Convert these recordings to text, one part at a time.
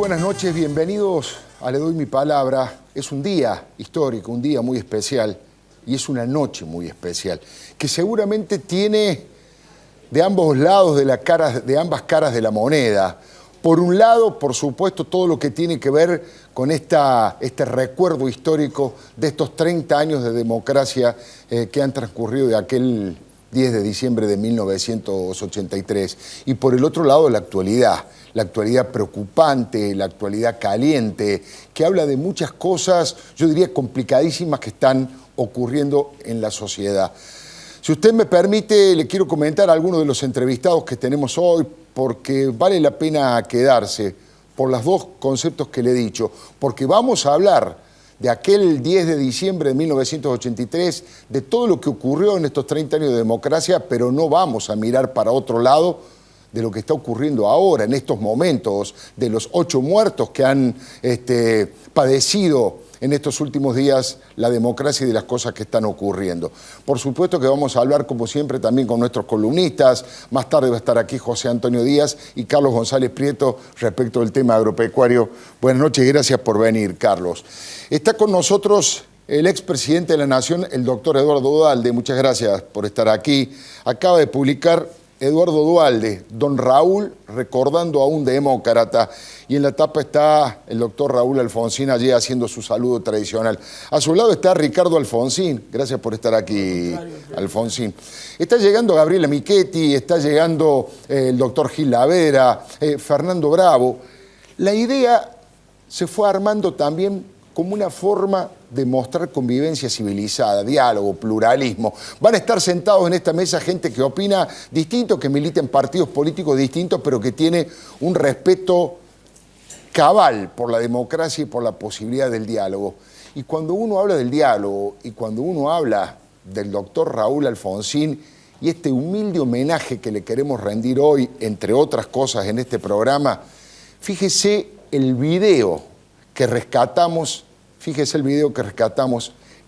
buenas noches, bienvenidos a Le Doy Mi Palabra. Es un día histórico, un día muy especial y es una noche muy especial que seguramente tiene de ambos lados de ambas caras de la moneda. Por un lado, por supuesto, todo lo que tiene que ver con este recuerdo histórico de estos 30 años de democracia que han transcurrido de aquel 10 de diciembre de 1983. Y por el otro lado, la actualidad preocupante, la actualidad caliente, que habla de muchas cosas, yo diría complicadísimas, que están ocurriendo en la sociedad. Si usted me permite, le quiero comentar a algunos de los entrevistados que tenemos hoy, porque vale la pena quedarse por los dos conceptos que le he dicho, porque vamos a hablar de aquel 10 de diciembre de 1983, de todo lo que ocurrió en estos 30 años de democracia, pero no vamos a mirar para otro lado de lo que está ocurriendo ahora, en estos momentos, de los 8 muertos que han padecido en estos últimos días la democracia y de las cosas que están ocurriendo. Por supuesto que vamos a hablar, como siempre, también con nuestros columnistas. Más tarde va a estar aquí José Antonio Díaz y Carlos González Prieto respecto del tema agropecuario. Buenas noches y gracias por venir, Carlos. Está con nosotros el expresidente de la Nación, el doctor Eduardo Duhalde. Muchas gracias por estar aquí. Acaba de publicar Eduardo Duhalde, don Raúl recordando a un demócrata, y en la tapa está el doctor Raúl Alfonsín allí haciendo su saludo tradicional. A su lado está Ricardo Alfonsín, gracias por estar aquí, Alfonsín. Está llegando Gabriela Michetti, está llegando el doctor Gil Lavera, Fernando Bravo. La idea se fue armando también como una forma de mostrar convivencia civilizada, diálogo, pluralismo. Van a estar sentados en esta mesa gente que opina distinto, que milita en partidos políticos distintos, pero que tiene un respeto cabal por la democracia y por la posibilidad del diálogo. Y cuando uno habla del diálogo y cuando uno habla del doctor Raúl Alfonsín y este humilde homenaje que le queremos rendir hoy, entre otras cosas en este programa, fíjese el video que rescatamos,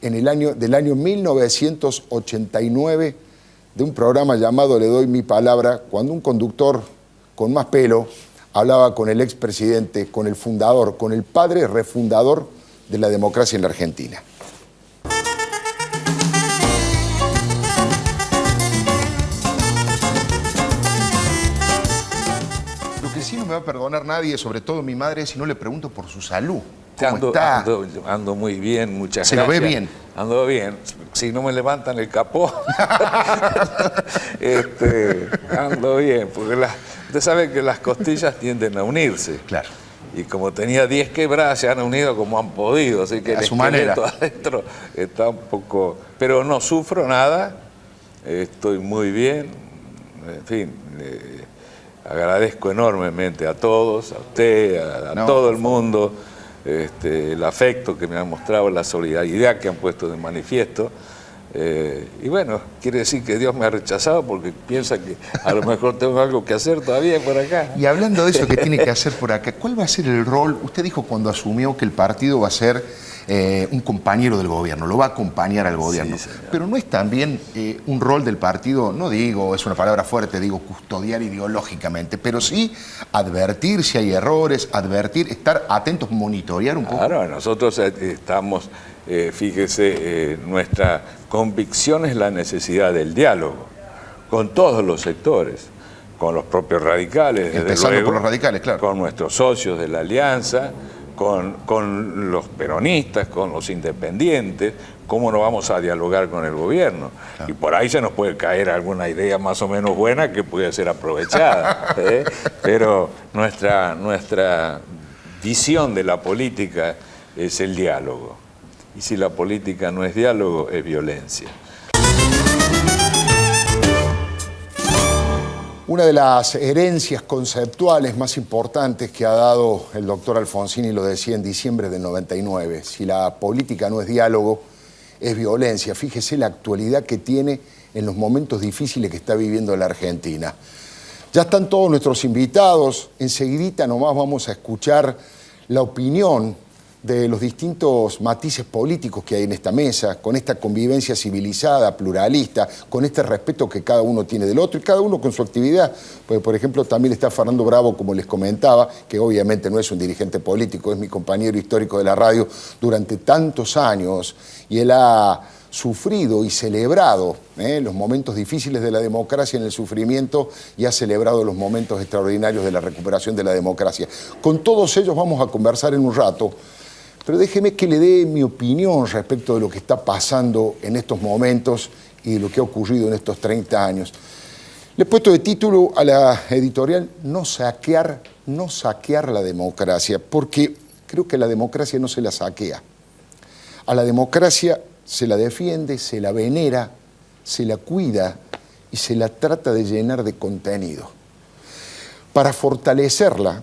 del año 1989 de un programa llamado Le Doy Mi Palabra, cuando un conductor con más pelo hablaba con el expresidente, con el fundador, con el padre refundador de la democracia en la Argentina. Lo que sí no me va a perdonar nadie, sobre todo mi madre, si no le pregunto por su salud. ¿Cómo está? Ando muy bien, muchas gracias. ¿Se lo ve bien? Ando bien. Si no me levantan el capó, ando bien. Porque usted sabe que las costillas tienden a unirse. Claro. Y como tenía 10 quebradas, se han unido como han podido. Así que a su manera adentro está un poco... Pero no sufro nada. Estoy muy bien. En fin... agradezco enormemente a todos, a usted, a todo el mundo, el afecto que me han mostrado, la solidaridad que han puesto de manifiesto. Y bueno, quiere decir que Dios me ha rechazado porque piensa que a lo mejor tengo algo que hacer todavía por acá. Y hablando de eso que tiene que hacer por acá, ¿cuál va a ser el rol? Usted dijo cuando asumió que el partido va a ser un compañero del gobierno, lo va a acompañar al gobierno. Sí, pero no es también un rol del partido, no digo, es una palabra fuerte, digo custodiar ideológicamente, pero sí advertir si hay errores, estar atentos, monitorear un poco. Claro, nosotros estamos, fíjese, nuestra convicción es la necesidad del diálogo con todos los sectores, con los propios radicales, desde empezando luego, por los radicales, claro, con nuestros socios de la alianza, con los peronistas, con los independientes. ¿Cómo no vamos a dialogar con el gobierno? Claro. Y por ahí se nos puede caer alguna idea más o menos buena que puede ser aprovechada. Pero nuestra visión de la política es el diálogo. Y si la política no es diálogo, es violencia. Una de las herencias conceptuales más importantes que ha dado el doctor Alfonsín, y lo decía en diciembre del 99, si la política no es diálogo, es violencia. Fíjese la actualidad que tiene en los momentos difíciles que está viviendo la Argentina. Ya están todos nuestros invitados, enseguidita nomás vamos a escuchar la opinión de los distintos matices políticos que hay en esta mesa, con esta convivencia civilizada, pluralista, con este respeto que cada uno tiene del otro y cada uno con su actividad. Porque, por ejemplo, también está Fernando Bravo, como les comentaba, que obviamente no es un dirigente político, es mi compañero histórico de la radio durante tantos años, y él ha sufrido y celebrado los momentos difíciles de la democracia en el sufrimiento y ha celebrado los momentos extraordinarios de la recuperación de la democracia. Con todos ellos vamos a conversar en un rato, pero déjeme que le dé mi opinión respecto de lo que está pasando en estos momentos y de lo que ha ocurrido en estos 30 años. Le he puesto de título a la editorial no saquear la democracia, porque creo que la democracia no se la saquea. A la democracia se la defiende, se la venera, se la cuida y se la trata de llenar de contenido. Para fortalecerla,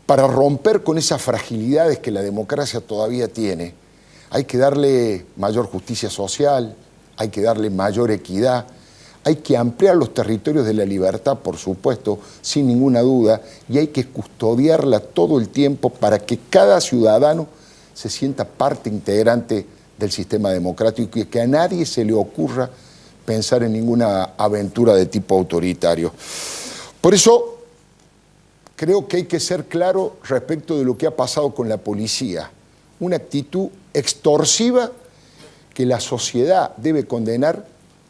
para romper con esas fragilidades que la democracia todavía tiene, hay que darle mayor justicia social, hay que darle mayor equidad, hay que ampliar los territorios de la libertad, por supuesto, sin ninguna duda, y hay que custodiarla todo el tiempo para que cada ciudadano se sienta parte integrante del sistema democrático y que a nadie se le ocurra pensar en ninguna aventura de tipo autoritario. Por eso creo que hay que ser claro respecto de lo que ha pasado con la policía. Una actitud extorsiva que la sociedad debe condenar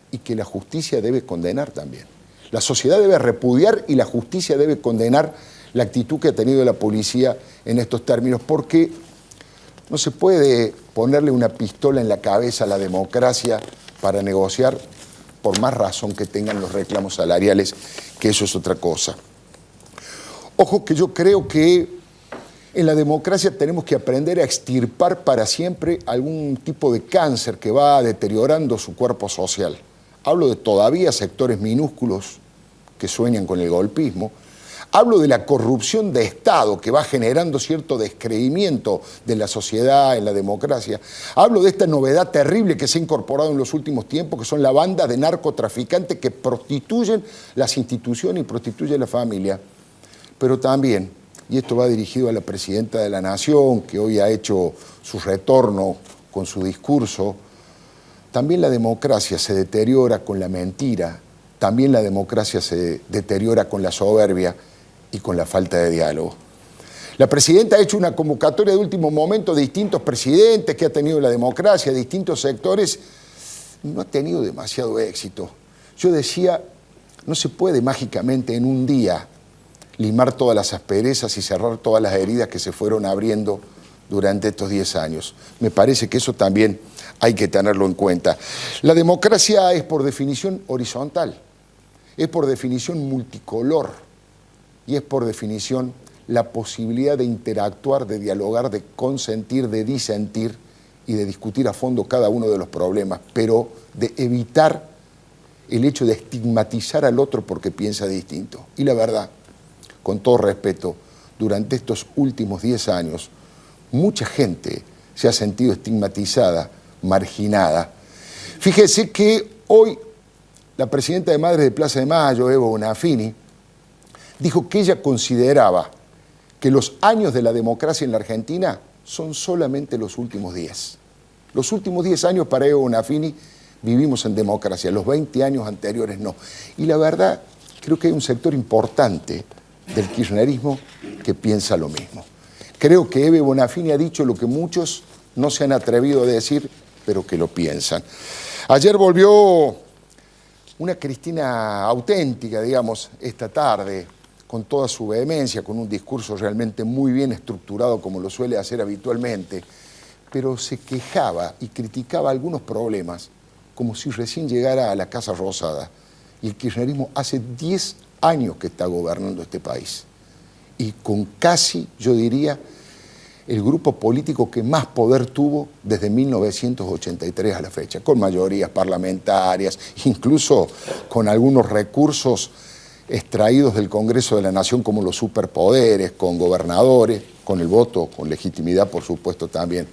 y que la justicia debe condenar también. La sociedad debe repudiar y la justicia debe condenar la actitud que ha tenido la policía en estos términos, porque no se puede ponerle una pistola en la cabeza a la democracia para negociar, por más razón que tengan los reclamos salariales, que eso es otra cosa. Ojo que yo creo que en la democracia tenemos que aprender a extirpar para siempre algún tipo de cáncer que va deteriorando su cuerpo social. Hablo de todavía sectores minúsculos que sueñan con el golpismo. Hablo de la corrupción de Estado que va generando cierto descreimiento de la sociedad en la democracia. Hablo de esta novedad terrible que se ha incorporado en los últimos tiempos, que son la banda de narcotraficantes que prostituyen las instituciones y prostituyen la familia. Pero también, y esto va dirigido a la presidenta de la Nación, que hoy ha hecho su retorno con su discurso, también la democracia se deteriora con la mentira, también la democracia se deteriora con la soberbia y con la falta de diálogo. La presidenta ha hecho una convocatoria de último momento de distintos presidentes que ha tenido la democracia, de distintos sectores, y no ha tenido demasiado éxito. Yo decía, no se puede mágicamente en un día limar todas las asperezas y cerrar todas las heridas que se fueron abriendo durante estos 10 años. Me parece que eso también hay que tenerlo en cuenta. La democracia es por definición horizontal, es por definición multicolor y es por definición la posibilidad de interactuar, de dialogar, de consentir, de disentir y de discutir a fondo cada uno de los problemas, pero de evitar el hecho de estigmatizar al otro porque piensa distinto. Y la verdad, con todo respeto, durante estos últimos 10 años, mucha gente se ha sentido estigmatizada, marginada. Fíjese que hoy la presidenta de Madres de Plaza de Mayo, Eva Bonafini, dijo que ella consideraba que los años de la democracia en la Argentina son solamente los últimos 10. Los últimos 10 años para Eva Bonafini vivimos en democracia, los 20 años anteriores no. Y la verdad, creo que hay un sector importante del kirchnerismo que piensa lo mismo. Creo que Eva Bonafini ha dicho lo que muchos no se han atrevido a decir, pero que lo piensan. Ayer volvió una Cristina auténtica, digamos, esta tarde, con toda su vehemencia, con un discurso realmente muy bien estructurado, como lo suele hacer habitualmente, pero se quejaba y criticaba algunos problemas, como si recién llegara a la Casa Rosada. Y el kirchnerismo hace 10 años que está gobernando este país. Y con casi, yo diría, el grupo político que más poder tuvo desde 1983 a la fecha, con mayorías parlamentarias, incluso con algunos recursos extraídos del Congreso de la Nación como los superpoderes, con gobernadores, con el voto, con legitimidad por supuesto también.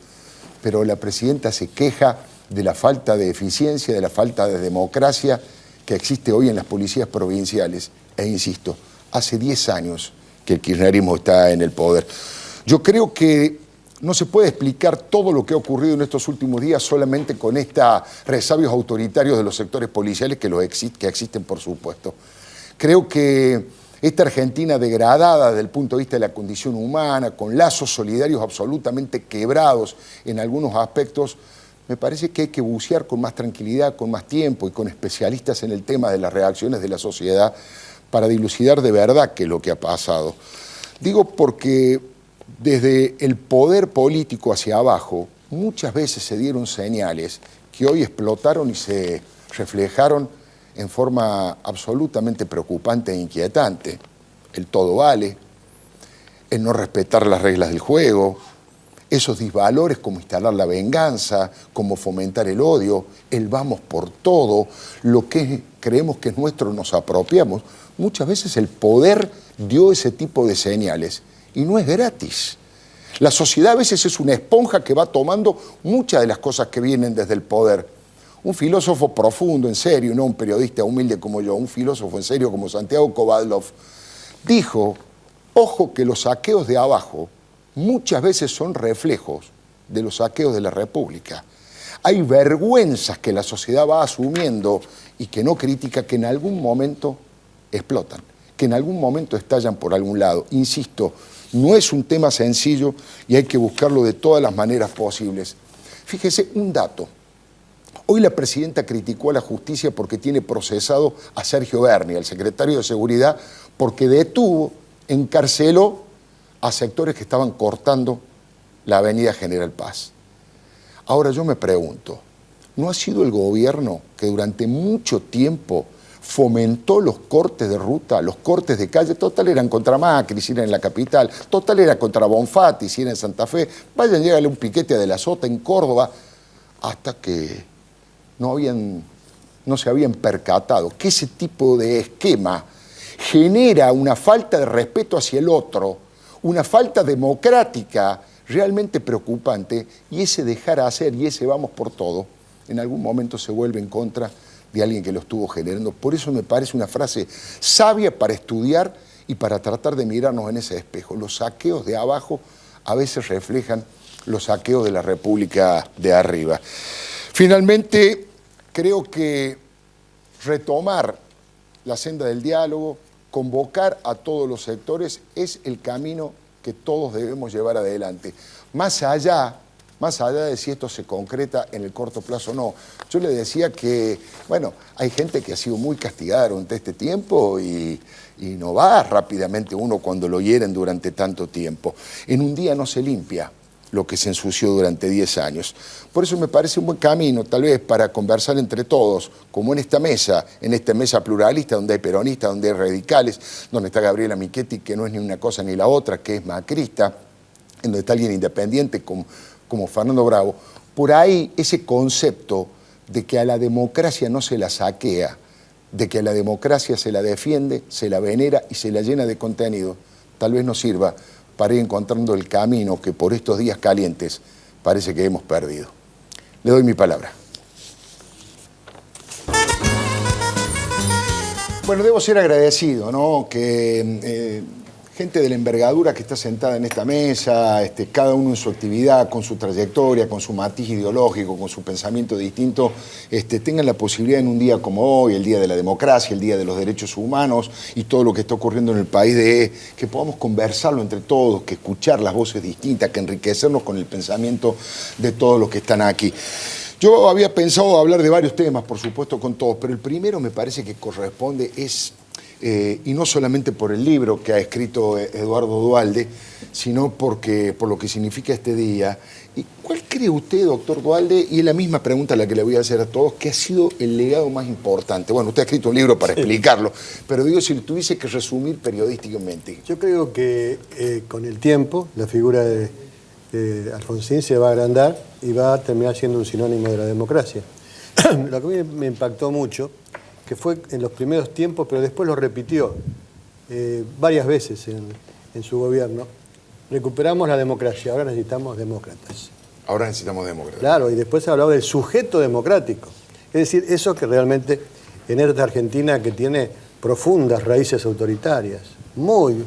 Pero la presidenta se queja de la falta de eficiencia, de la falta de democracia que existe hoy en las policías provinciales. E insisto, hace 10 años que el kirchnerismo está en el poder. Yo creo que No se puede explicar todo lo que ha ocurrido en estos últimos días solamente con estos resabios autoritarios de los sectores policiales que existen, por supuesto. Creo que esta Argentina degradada desde el punto de vista de la condición humana, con lazos solidarios absolutamente quebrados en algunos aspectos, me parece que hay que bucear con más tranquilidad, con más tiempo y con especialistas en el tema de las reacciones de la sociedad para dilucidar de verdad qué es lo que ha pasado. Digo porque desde el poder político hacia abajo muchas veces se dieron señales que hoy explotaron y se reflejaron en forma absolutamente preocupante e inquietante. El todo vale, el no respetar las reglas del juego, esos disvalores como instalar la venganza, como fomentar el odio, el vamos por todo, lo que creemos que es nuestro nos apropiamos. Muchas veces el poder dio ese tipo de señales y no es gratis. La sociedad a veces es una esponja que va tomando muchas de las cosas que vienen desde el poder. Un filósofo profundo, en serio, no un periodista humilde como yo, un filósofo en serio como Santiago Kovadlov, dijo, ojo que los saqueos de abajo muchas veces son reflejos de los saqueos de la República. Hay vergüenzas que la sociedad va asumiendo y que no critica, que en algún momento explotan, que en algún momento estallan por algún lado. Insisto, no es un tema sencillo y hay que buscarlo de todas las maneras posibles. Fíjese, un dato. Hoy la presidenta criticó a la justicia porque tiene procesado a Sergio Berni, el secretario de Seguridad, porque detuvo, encarceló a sectores que estaban cortando la avenida General Paz. Ahora yo me pregunto, ¿no ha sido el gobierno que durante mucho tiempo fomentó los cortes de ruta, los cortes de calle? Total eran contra Macri, si era en la capital, total era contra Bonfatti, si era en Santa Fe, vayan, llegale un piquete de la Sota en Córdoba, hasta que no se habían percatado que ese tipo de esquema genera una falta de respeto hacia el otro, una falta democrática realmente preocupante, y ese dejar hacer y ese vamos por todo, en algún momento se vuelve en contra de alguien que lo estuvo generando. Por eso me parece una frase sabia para estudiar y para tratar de mirarnos en ese espejo. Los saqueos de abajo a veces reflejan los saqueos de la República de arriba. Finalmente, creo que retomar la senda del diálogo, convocar a todos los sectores, es el camino que todos debemos llevar adelante. Más allá de si esto se concreta en el corto plazo o no. Yo le decía que, bueno, hay gente que ha sido muy castigada durante este tiempo y no va rápidamente uno cuando lo hieren durante tanto tiempo. En un día no se limpia lo que se ensució durante 10 años. Por eso me parece un buen camino, tal vez, para conversar entre todos, como en esta mesa pluralista, donde hay peronistas, donde hay radicales, donde está Gabriela Michetti, que no es ni una cosa ni la otra, que es macrista, en donde está alguien independiente como Fernando Bravo. Por ahí ese concepto de que a la democracia no se la saquea, de que a la democracia se la defiende, se la venera y se la llena de contenido, tal vez nos sirva para ir encontrando el camino que por estos días calientes parece que hemos perdido. Le doy mi palabra. Bueno, debo ser agradecido, ¿no? Que gente de la envergadura que está sentada en esta mesa, cada uno en su actividad, con su trayectoria, con su matiz ideológico, con su pensamiento distinto, tengan la posibilidad en un día como hoy, el Día de la Democracia, el Día de los Derechos Humanos y todo lo que está ocurriendo en el país, de que podamos conversarlo entre todos, que escuchar las voces distintas, que enriquecernos con el pensamiento de todos los que están aquí. Yo había pensado hablar de varios temas, por supuesto, con todos, pero el primero me parece que corresponde y no solamente por el libro que ha escrito Eduardo Duhalde, sino por lo que significa este día. ¿Y cuál cree usted, doctor Duhalde, y es la misma pregunta la que le voy a hacer a todos, que ha sido el legado más importante? Bueno, usted ha escrito un libro para explicarlo, pero digo, si lo tuviese que resumir periodísticamente. Yo creo que con el tiempo la figura de Alfonsín se va a agrandar y va a terminar siendo un sinónimo de la democracia. Lo que a mí me impactó mucho, que fue en los primeros tiempos, pero después lo repitió varias veces en su gobierno. Recuperamos la democracia, ahora necesitamos demócratas. Ahora necesitamos demócratas. Claro, y después se hablaba del sujeto democrático. Es decir, eso que realmente en esta Argentina que tiene profundas raíces autoritarias, muy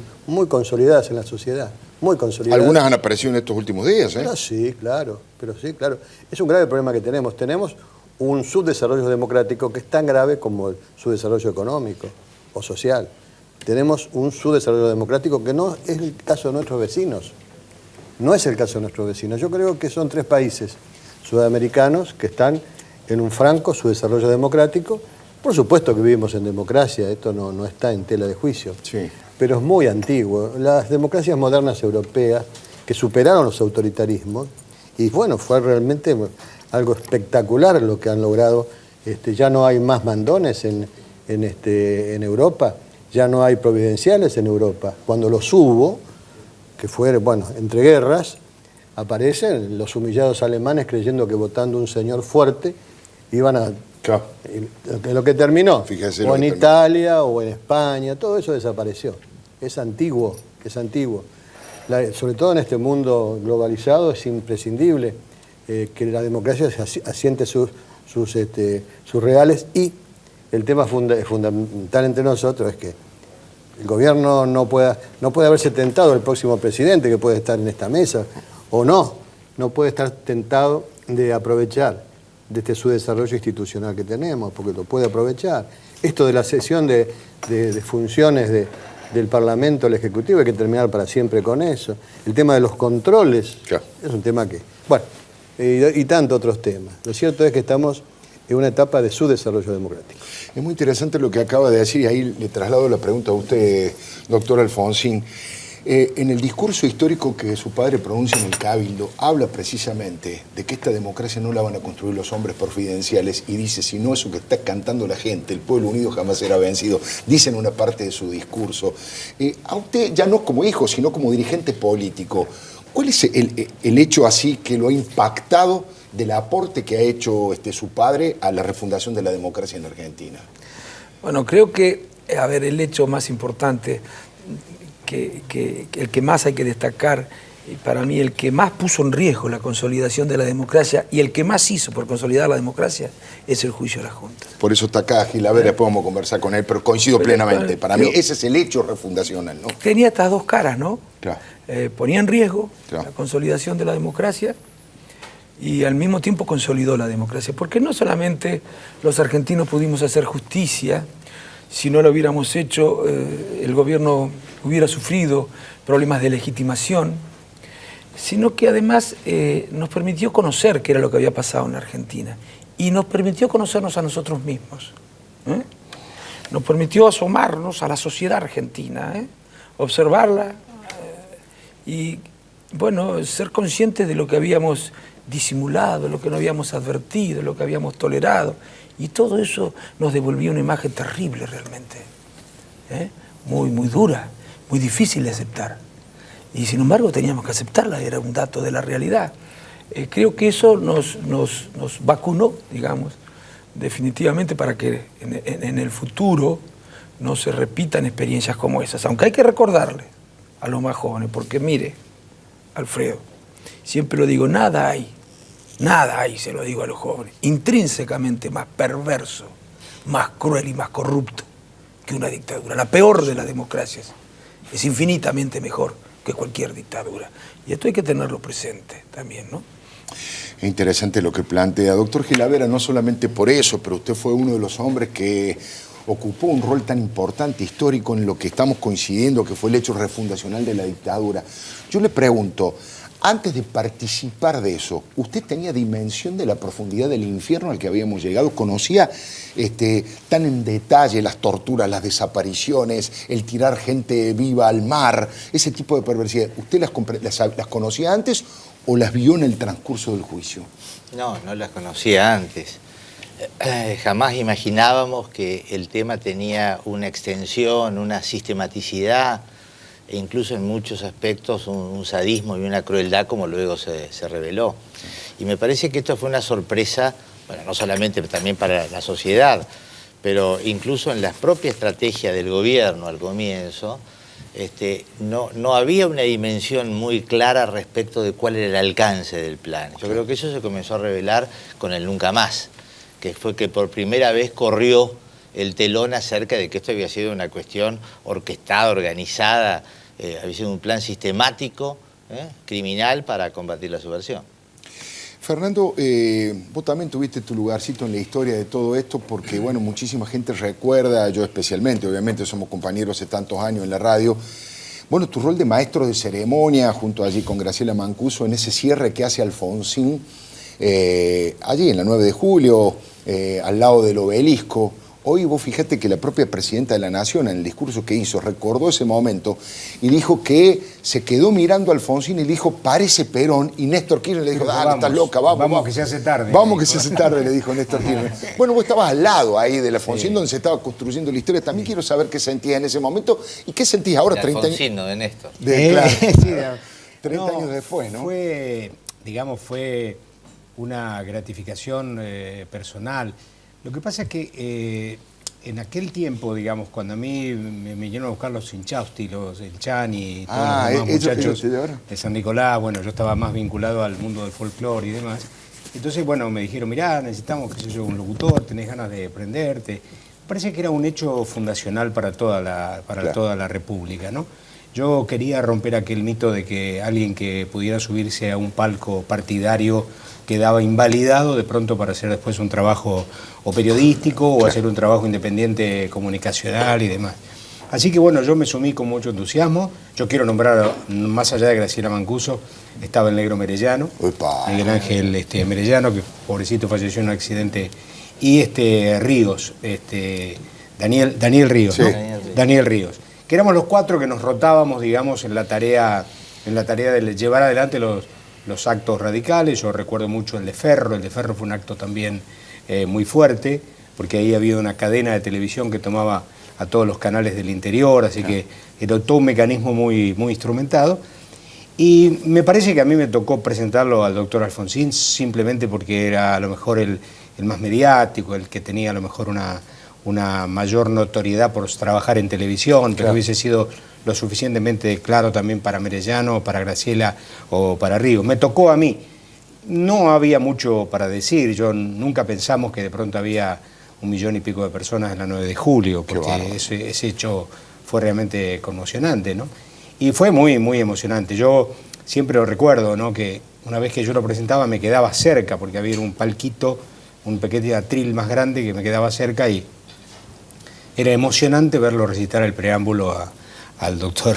consolidadas en la sociedad, muy consolidadas. Algunas han aparecido en estos últimos días, ¿eh? Pero sí, claro. Es un grave problema que tenemos. Tenemos un subdesarrollo democrático que es tan grave como el subdesarrollo económico o social. Tenemos un subdesarrollo democrático que no es el caso de nuestros vecinos. No es el caso de nuestros vecinos. Yo creo que son 3 países sudamericanos que están en un franco subdesarrollo democrático. Por supuesto que vivimos en democracia, esto no está en tela de juicio, Sí. pero es muy antiguo. Las democracias modernas europeas que superaron los autoritarismos, y bueno, fue realmente algo espectacular lo que han logrado. Ya no hay más mandones en Europa, ya no hay providenciales en Europa. Cuando los hubo, que fue, bueno, entre guerras, aparecen los humillados alemanes creyendo que votando un señor fuerte iban a... Claro. Lo que terminó, Fíjese o lo en que Italia o en España, todo eso desapareció. Es antiguo, es antiguo. Sobre todo en este mundo globalizado es imprescindible que la democracia asiente sus reales, y el tema fundamental entre nosotros es que el gobierno no puede haberse tentado el próximo presidente que puede estar en esta mesa, o no puede estar tentado de aprovechar de este subdesarrollo institucional que tenemos, porque lo puede aprovechar. Esto de la cesión de funciones del Parlamento al Ejecutivo, hay que terminar para siempre con eso. El tema de los controles, Claro. es un tema que... Bueno, y tantos otros temas. Lo cierto es que estamos en una etapa de subdesarrollo democrático. Es muy interesante lo que acaba de decir, y ahí le traslado la pregunta a usted, doctor Alfonsín. En el discurso histórico que su padre pronuncia en el Cabildo, habla precisamente de que esta democracia no la van a construir los hombres providenciales, y dice, si no, eso que está cantando la gente, el pueblo unido jamás será vencido, dice en una parte de su discurso. A usted, ya no como hijo, sino como dirigente político, ¿cuál es el hecho así que lo ha impactado del aporte que ha hecho su padre a la refundación de la democracia en Argentina? Bueno, creo que, el hecho más importante, que el que más hay que destacar, y para mí el que más puso en riesgo la consolidación de la democracia y el que más hizo por consolidar la democracia, es el juicio de las juntas. Por eso está acá Gilavera, después vamos a conversar con él, pero coincido plenamente. Para mí ese es el hecho refundacional, ¿no? Tenía estas dos caras, ¿no? Claro. Ponía en riesgo Claro. la consolidación de la democracia y al mismo tiempo consolidó la democracia. Porque no solamente los argentinos pudimos hacer justicia, si no lo hubiéramos hecho, el gobierno hubiera sufrido problemas de legitimación, sino que además nos permitió conocer qué era lo que había pasado en la Argentina y nos permitió conocernos a nosotros mismos. Nos permitió asomarnos a la sociedad argentina, observarla y, bueno, ser conscientes de lo que habíamos disimulado, lo que no habíamos advertido, lo que habíamos tolerado. Y todo eso nos devolvía una imagen terrible realmente, muy, muy dura, muy difícil de aceptar. Y sin embargo teníamos que aceptarla, era un dato de la realidad. Creo que eso nos vacunó, digamos, definitivamente, para que en el futuro no se repitan experiencias como esas. Aunque hay que recordarle a los más jóvenes, porque mire, Alfredo, siempre lo digo, nada hay, se lo digo a los jóvenes, intrínsecamente más perverso, más cruel y más corrupto que una dictadura. La peor de las democracias es infinitamente mejor que cualquier dictadura. Y esto hay que tenerlo presente también, ¿no? Es interesante lo que plantea. Doctor Gilavera, no solamente por eso, pero usted fue uno de los hombres que ocupó un rol tan importante, histórico, en lo que estamos coincidiendo, que fue el hecho refundacional de la dictadura. Yo le pregunto, antes de participar de eso, ¿usted tenía dimensión de la profundidad del infierno al que habíamos llegado? ¿Conocía tan en detalle las torturas, las desapariciones, el tirar gente viva al mar, ese tipo de perversidad? ¿Usted las conocía antes o las vio en el transcurso del juicio? No las conocía antes. Jamás imaginábamos que el tema tenía una extensión, una sistematicidad, e incluso en muchos aspectos un sadismo y una crueldad, como luego se reveló. Y me parece que esto fue una sorpresa, bueno, no solamente también para la sociedad, pero incluso en la propia estrategia del gobierno al comienzo, no había una dimensión muy clara respecto de cuál era el alcance del plan. Yo creo que eso se comenzó a revelar con el Nunca Más, que fue que por primera vez corrió el telón acerca de que esto había sido una cuestión orquestada, organizada, había sido un plan sistemático, criminal, para combatir la subversión. Fernando, vos también tuviste tu lugarcito en la historia de todo esto porque, bueno, muchísima gente recuerda, yo especialmente, obviamente somos compañeros hace tantos años en la radio, bueno, tu rol de maestro de ceremonia junto allí con Graciela Mancuso en ese cierre que hace Alfonsín, allí en la 9 de julio, al lado del obelisco. Hoy vos fíjate que la propia Presidenta de la Nación, en el discurso que hizo, recordó ese momento y dijo que se quedó mirando a Alfonsín y le dijo, parece Perón, y Néstor Kirchner le dijo, dale, estás loca, vamos. Que se hace tarde. Vamos que se hace tarde, le dijo Néstor Kirchner. Bueno, vos estabas al lado ahí del Alfonsín, donde se estaba construyendo la historia. También quiero saber qué sentías en ese momento y qué sentís ahora, De 30 años. Alfonsín, no de Néstor. Claro, 30 años después, ¿no? Fue una gratificación personal. Lo que pasa es que en aquel tiempo, digamos, cuando a mí me vinieron a buscar los Inchausti, el Chani y todos los demás muchachos de San Nicolás, bueno, yo estaba más vinculado al mundo del folclore y demás. Entonces, bueno, me dijeron, mirá, necesitamos, qué sé yo, un locutor, tenés ganas de prenderte. Me parece que era un hecho fundacional para toda la República, ¿no? Yo quería romper aquel mito de que alguien que pudiera subirse a un palco partidario quedaba invalidado de pronto para hacer después un trabajo o periodístico o hacer un trabajo independiente comunicacional y demás. Así que bueno, yo me sumí con mucho entusiasmo. Yo quiero nombrar, más allá de Graciela Mancuso, estaba el negro Merellano, Miguel Ángel Merellano, que pobrecito falleció en un accidente, y Ríos, Daniel Ríos, ¿no? Daniel Ríos, que éramos los cuatro que nos rotábamos, digamos, en la tarea de llevar adelante los actos radicales. Yo recuerdo mucho el de Ferro fue un acto también muy fuerte, porque ahí había una cadena de televisión que tomaba a todos los canales del interior, así que era todo un mecanismo muy, muy instrumentado. Y me parece que a mí me tocó presentarlo al doctor Alfonsín simplemente porque era a lo mejor el más mediático, el que tenía a lo mejor una mayor notoriedad por trabajar en televisión, pero hubiese sido lo suficientemente claro también para Merellano, para Graciela o para Ríos. Me tocó a mí. No había mucho para decir. Nunca pensamos que de pronto había 1 millón y pico de personas en la 9 de julio, porque ese hecho fue realmente conmocionante, ¿no? Y fue muy, muy emocionante. Yo siempre lo recuerdo, ¿no? Que una vez que yo lo presentaba me quedaba cerca, porque había un palquito, un pequeño atril más grande que me quedaba cerca y era emocionante verlo recitar el preámbulo al doctor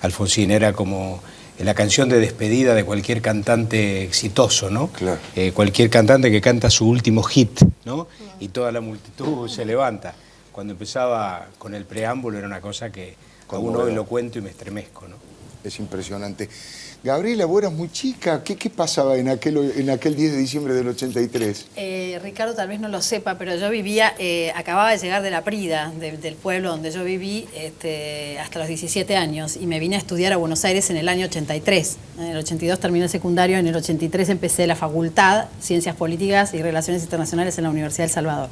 Alfonsín. Era como la canción de despedida de cualquier cantante exitoso, ¿no? Claro. Cualquier cantante que canta su último hit, ¿no? Y toda la multitud se levanta. Cuando empezaba con el preámbulo era una cosa que aún hoy lo cuento y me estremezco, ¿no? Es impresionante. Gabriela, vos eras muy chica. ¿Qué pasaba en aquel 10 de diciembre del 83? Ricardo tal vez no lo sepa, pero yo vivía, acababa de llegar de La Prida, del pueblo donde yo viví, hasta los 17 años, y me vine a estudiar a Buenos Aires en el año 83. En el 82 terminé el secundario, en el 83 empecé la facultad, Ciencias Políticas y Relaciones Internacionales en la Universidad del Salvador.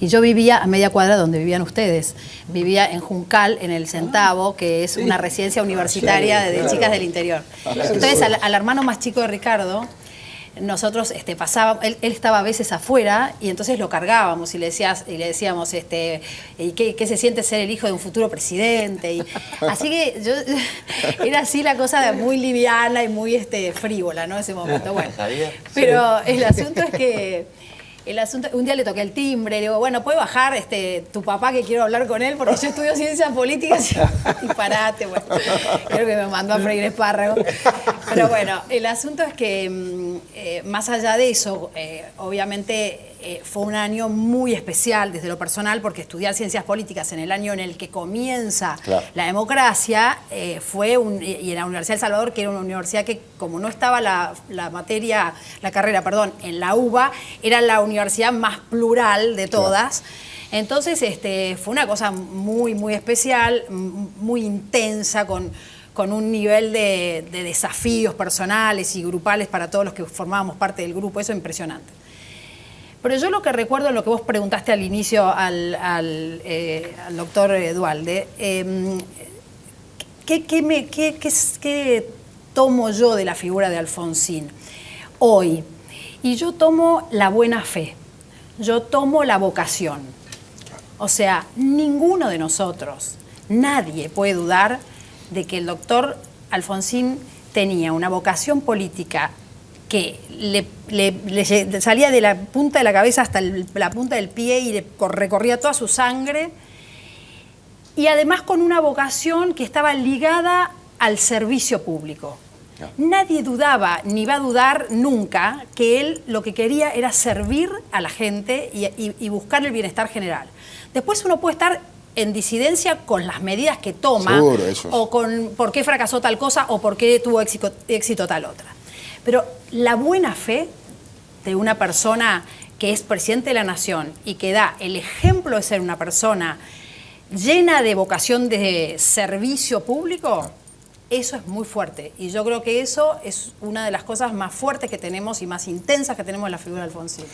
Y yo vivía a media cuadra donde vivían ustedes. Vivía en Juncal, en el Centavo, que es una residencia universitaria de chicas del interior. Entonces, al hermano más chico de Ricardo, nosotros pasábamos, él estaba a veces afuera y entonces lo cargábamos y le decíamos, ¿y qué se siente ser el hijo de un futuro presidente? Y, así que era así la cosa muy liviana y muy frívola, ¿no? Ese momento, bueno. Pero el asunto es que un día le toqué el timbre, le digo, bueno, ¿puede bajar tu papá que quiero hablar con él? Porque yo estudio ciencias políticas. Disparate, bueno. Creo que me mandó a freír espárragos. Pero bueno, el asunto es que más allá de eso, obviamente fue un año muy especial desde lo personal, porque estudiar ciencias políticas en el año en el que comienza la democracia y en la Universidad del Salvador, que era una universidad que, como no estaba la carrera, en la UBA, era la universidad más plural de todas. Entonces fue una cosa muy, muy especial, muy intensa, con un nivel de desafíos personales y grupales para todos los que formábamos parte del grupo. Eso es impresionante. Pero yo lo que recuerdo, lo que vos preguntaste al inicio al doctor Duhalde, ¿qué tomo yo de la figura de Alfonsín hoy? Y yo tomo la buena fe, yo tomo la vocación. O sea, ninguno de nosotros, nadie puede dudar de que el doctor Alfonsín tenía una vocación política que le salía de la punta de la cabeza hasta la punta del pie y le recorría toda su sangre, y además con una vocación que estaba ligada al servicio público. Nadie dudaba, ni va a dudar nunca, que él lo que quería era servir a la gente y buscar el bienestar general. Después uno puede estar en disidencia con las medidas que toma, seguro, eso. O con por qué fracasó tal cosa o por qué tuvo éxito tal otra. Pero la buena fe de una persona que es presidente de la Nación y que da el ejemplo de ser una persona llena de vocación de servicio público, eso es muy fuerte. Y yo creo que eso es una de las cosas más fuertes que tenemos y más intensas que tenemos en la figura de Alfonsín.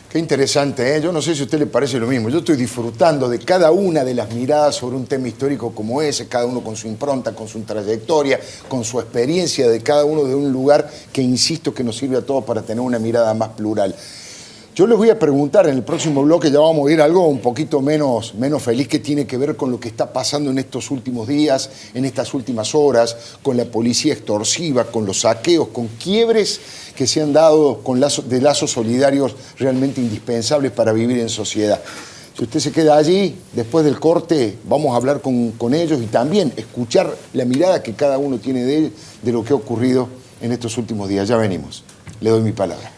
Qué interesante, ¿eh? Yo no sé si a usted le parece lo mismo. Yo estoy disfrutando de cada una de las miradas sobre un tema histórico como ese, cada uno con su impronta, con su trayectoria, con su experiencia de cada uno de un lugar que, insisto, que nos sirve a todos para tener una mirada más plural. Yo les voy a preguntar en el próximo bloque, ya vamos a ir a algo un poquito menos feliz, que tiene que ver con lo que está pasando en estos últimos días, en estas últimas horas, con la policía extorsiva, con los saqueos, con quiebres que se han dado de lazos solidarios realmente indispensables para vivir en sociedad. Si usted se queda allí, después del corte, vamos a hablar con ellos y también escuchar la mirada que cada uno tiene de lo que ha ocurrido en estos últimos días. Ya venimos. Le doy mi palabra.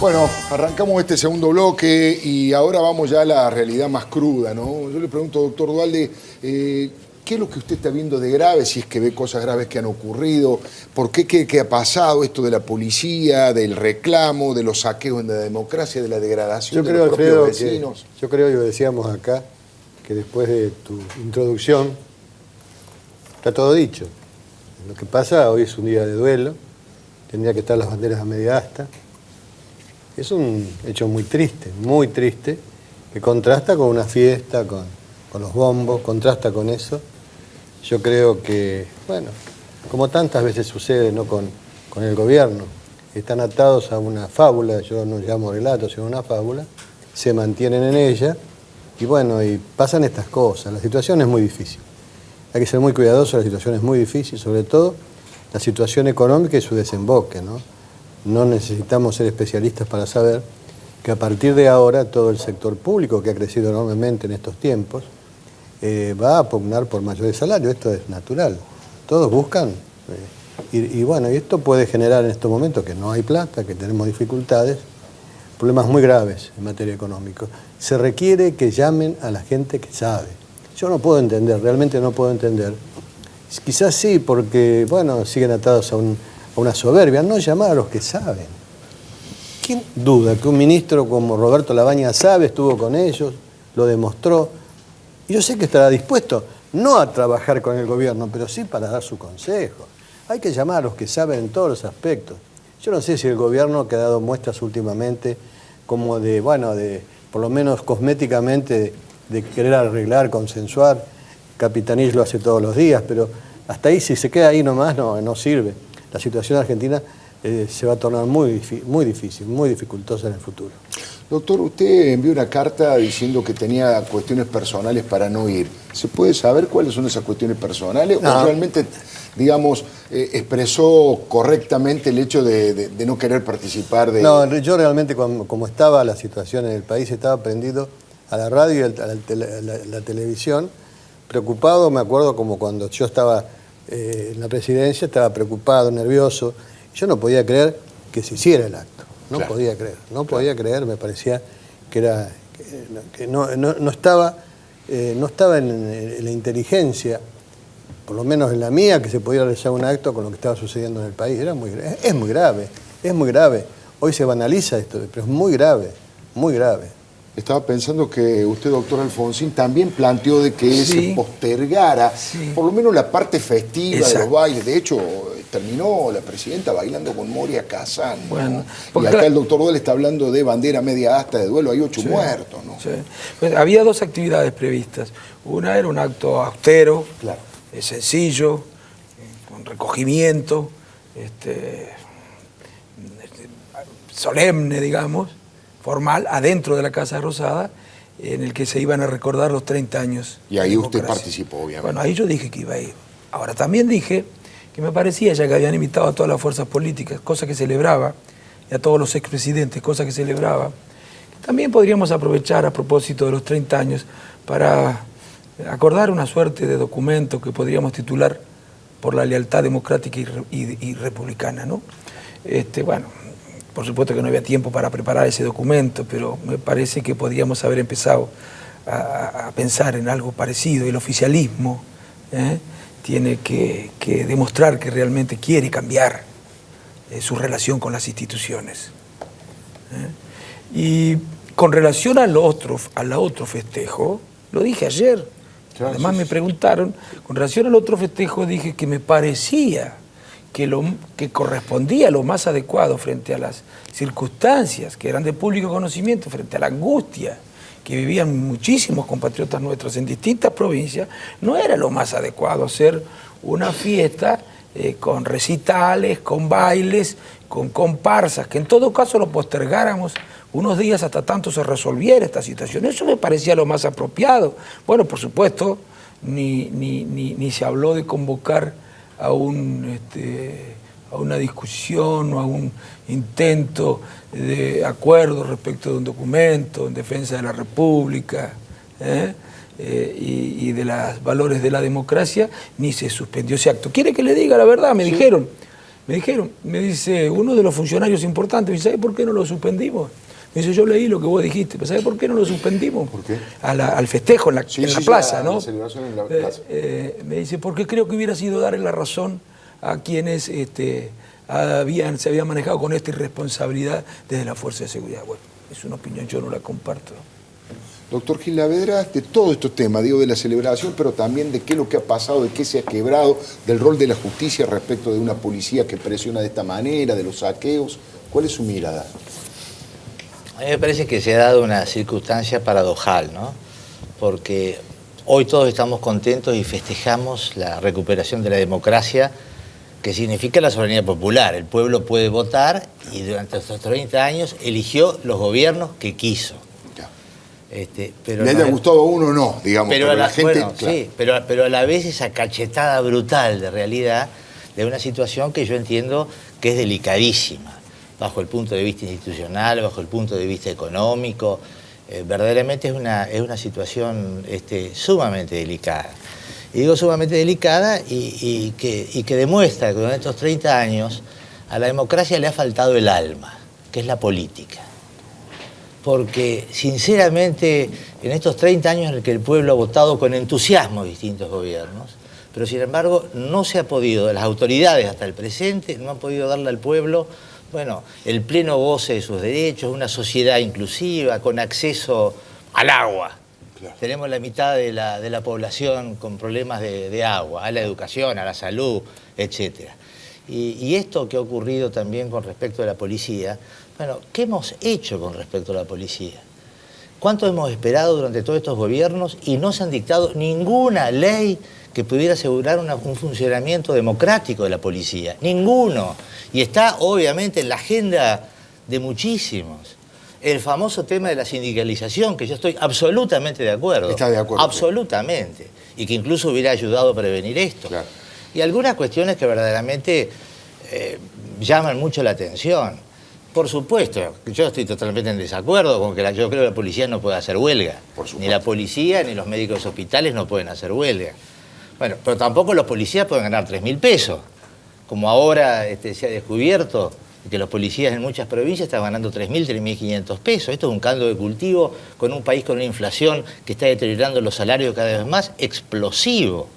Bueno, arrancamos este segundo bloque y ahora vamos ya a la realidad más cruda, ¿no? Yo le pregunto, doctor Duhalde, ¿qué es lo que usted está viendo de grave, si es que ve cosas graves que han ocurrido? ¿Por qué ha pasado esto de la policía, del reclamo, de los saqueos en la democracia, de la degradación de los propios vecinos? Yo creo, y lo decíamos acá, que después de tu introducción está todo dicho. Lo que pasa hoy es un día de duelo, tendría que estar las banderas a media asta. Es un hecho muy triste, que contrasta con una fiesta, con los bombos, contrasta con eso. Yo creo que, bueno, como tantas veces sucede, ¿no?, con el gobierno, están atados a una fábula, yo no llamo relato, sino una fábula, se mantienen en ella y bueno, y pasan estas cosas. La situación es muy difícil. Hay que ser muy cuidadoso, la situación es muy difícil, sobre todo la situación económica y su desemboque, ¿no? No necesitamos ser especialistas para saber que a partir de ahora todo el sector público, que ha crecido enormemente en estos tiempos, va a pugnar por mayores salarios. Esto es natural. Todos buscan. Y bueno, y esto puede generar en estos momentos que no hay plata, que tenemos dificultades, problemas muy graves en materia económica. Se requiere que llamen a la gente que sabe. Yo no puedo entender, realmente no puedo entender. Quizás sí, porque, bueno, siguen atados a una soberbia, no llamar a los que saben. ¿Quién duda que un ministro como Roberto Labaña sabe, estuvo con ellos, lo demostró? Y yo sé que estará dispuesto, no a trabajar con el gobierno, pero sí para dar su consejo. Hay que llamar a los que saben en todos los aspectos. Yo no sé si el gobierno que ha dado muestras últimamente como de, bueno, de por lo menos cosméticamente, de querer arreglar, consensuar. Capitanich lo hace todos los días, pero hasta ahí, si se queda ahí nomás, no sirve. La situación argentina se va a tornar muy difícil, muy dificultosa en el futuro. Doctor, usted envió una carta diciendo que tenía cuestiones personales para no ir. ¿Se puede saber cuáles son esas cuestiones personales? No. ¿O realmente, digamos, expresó correctamente el hecho de no querer participar de...? No, yo realmente, como estaba la situación en el país, estaba prendido a la radio y a la televisión, preocupado. Me acuerdo como cuando yo estaba en la presidencia, estaba preocupado, nervioso. Yo no podía creer que se hiciera el acto. No podía creer, me parecía que no estaba en la inteligencia, por lo menos en la mía, que se pudiera realizar un acto con lo que estaba sucediendo en el país. Es muy grave. Hoy se banaliza esto, pero es muy grave. Estaba pensando que usted, doctor Alfonsín, también planteó de que se postergara por lo menos la parte festiva de los bailes. De hecho, terminó la presidenta bailando con Moria Kazan. Bueno, y acá el doctor Duhalde está hablando de bandera media asta de duelo. Hay 8 muertos, ¿no? Sí. Pues había 2 actividades previstas. Una era un acto austero, sencillo, con recogimiento, solemne, digamos, formal, adentro de la Casa Rosada, en el que se iban a recordar los 30 años. Y ahí de usted democracia. participó, obviamente. Bueno, ahí yo dije que iba a ir. Ahora, también dije que me parecía, ya que habían invitado a todas las fuerzas políticas, cosa que celebraba, y a todos los expresidentes, cosa que celebraba, que también podríamos aprovechar a propósito de los 30 años para acordar una suerte de documento que podríamos titular por la lealtad democrática y republicana, ¿no? Bueno, por supuesto que no había tiempo para preparar ese documento, pero me parece que podríamos haber empezado a pensar en algo parecido. El oficialismo tiene que demostrar que realmente quiere cambiar su relación con las instituciones. Y con relación al otro festejo, lo dije ayer, Claro, además sí, me sí. preguntaron, con relación al otro festejo dije que me parecía que correspondía lo más adecuado frente a las circunstancias que eran de público conocimiento, frente a la angustia que vivían muchísimos compatriotas nuestros en distintas provincias, no era lo más adecuado hacer una fiesta con recitales, con bailes, con comparsas, que en todo caso lo postergáramos unos días hasta tanto se resolviera esta situación. Eso me parecía lo más apropiado. Bueno, por supuesto, ni se habló de convocar a una discusión o a un intento de acuerdo respecto de un documento en defensa de la República y de los valores de la democracia, ni se suspendió ese acto. ¿Quiere que le diga la verdad? Me dijeron, me dice uno de los funcionarios importantes, ¿sabe por qué no lo suspendimos? Me dice, yo leí lo que vos dijiste, pero ¿sabe por qué no lo suspendimos? ¿Por qué? al festejo en la plaza, ¿no? La celebración en la plaza. Me dice, porque creo que hubiera sido darle la razón a quienes se habían manejado con esta irresponsabilidad desde la Fuerza de Seguridad. Bueno, es una opinión, yo no la comparto. Doctor Gil Lavedra, de todo estos temas, digo, de la celebración, pero también de qué es lo que ha pasado, de qué se ha quebrado, del rol de la justicia respecto de una policía que presiona de esta manera, de los saqueos, ¿cuál es su mirada? A mí me parece que se ha dado una circunstancia paradojal, ¿no? Porque hoy todos estamos contentos y festejamos la recuperación de la democracia, que significa la soberanía popular. El pueblo puede votar y durante estos 30 años eligió los gobiernos que quiso. Pero Le haya gustado a uno o no, digamos, pero la gente... Bueno, claro. sí, pero a la vez esa cachetada brutal de realidad de una situación que yo entiendo que es delicadísima, bajo el punto de vista institucional, bajo el punto de vista económico. Verdaderamente es una situación sumamente delicada. Y digo sumamente delicada y que demuestra que durante estos 30 años a la democracia le ha faltado el alma, que es la política. Porque, sinceramente, en estos 30 años en el que el pueblo ha votado con entusiasmo distintos gobiernos, pero sin embargo no se ha podido, las autoridades hasta el presente no han podido darle al pueblo, bueno, el pleno goce de sus derechos, una sociedad inclusiva, con acceso al agua. Claro. Tenemos la mitad de la población con problemas de agua, a la educación, a la salud, etc. Y esto que ha ocurrido también con respecto a la policía, bueno, ¿qué hemos hecho con respecto a la policía? ¿Cuánto hemos esperado durante todos estos gobiernos y no se han dictado ninguna ley que pudiera asegurar un funcionamiento democrático de la policía? Ninguno. Y está obviamente en la agenda de muchísimos. El famoso tema de la sindicalización, que yo estoy absolutamente de acuerdo. ¿Está de acuerdo? Absolutamente. Y que incluso hubiera ayudado a prevenir esto. Claro. Y algunas cuestiones que verdaderamente llaman mucho la atención. Por supuesto, yo estoy totalmente en desacuerdo con que yo creo que la policía no puede hacer huelga. Por supuesto. Ni la policía ni los médicos de los hospitales no pueden hacer huelga. Bueno, pero tampoco los policías pueden ganar 3.000 pesos. Como ahora se ha descubierto que los policías en muchas provincias están ganando 3.000, 3.500 pesos. Esto es un caldo de cultivo con un país con una inflación que está deteriorando los salarios cada vez más, explosivo.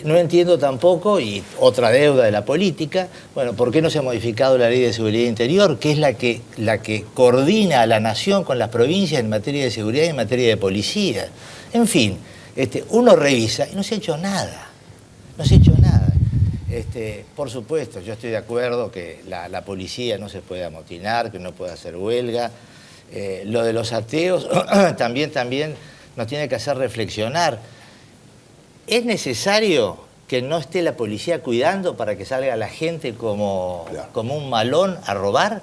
No entiendo tampoco, y otra deuda de la política, bueno, ¿por qué no se ha modificado la Ley de Seguridad Interior, que es la que coordina a la nación con las provincias en materia de seguridad y en materia de policía? En fin, uno revisa y no se ha hecho nada, no se ha hecho nada. Por supuesto, yo estoy de acuerdo que la policía no se puede amotinar, que no puede hacer huelga. Lo de los ateos también nos tiene que hacer reflexionar. ¿Es necesario que no esté la policía cuidando para que salga la gente como un malón a robar?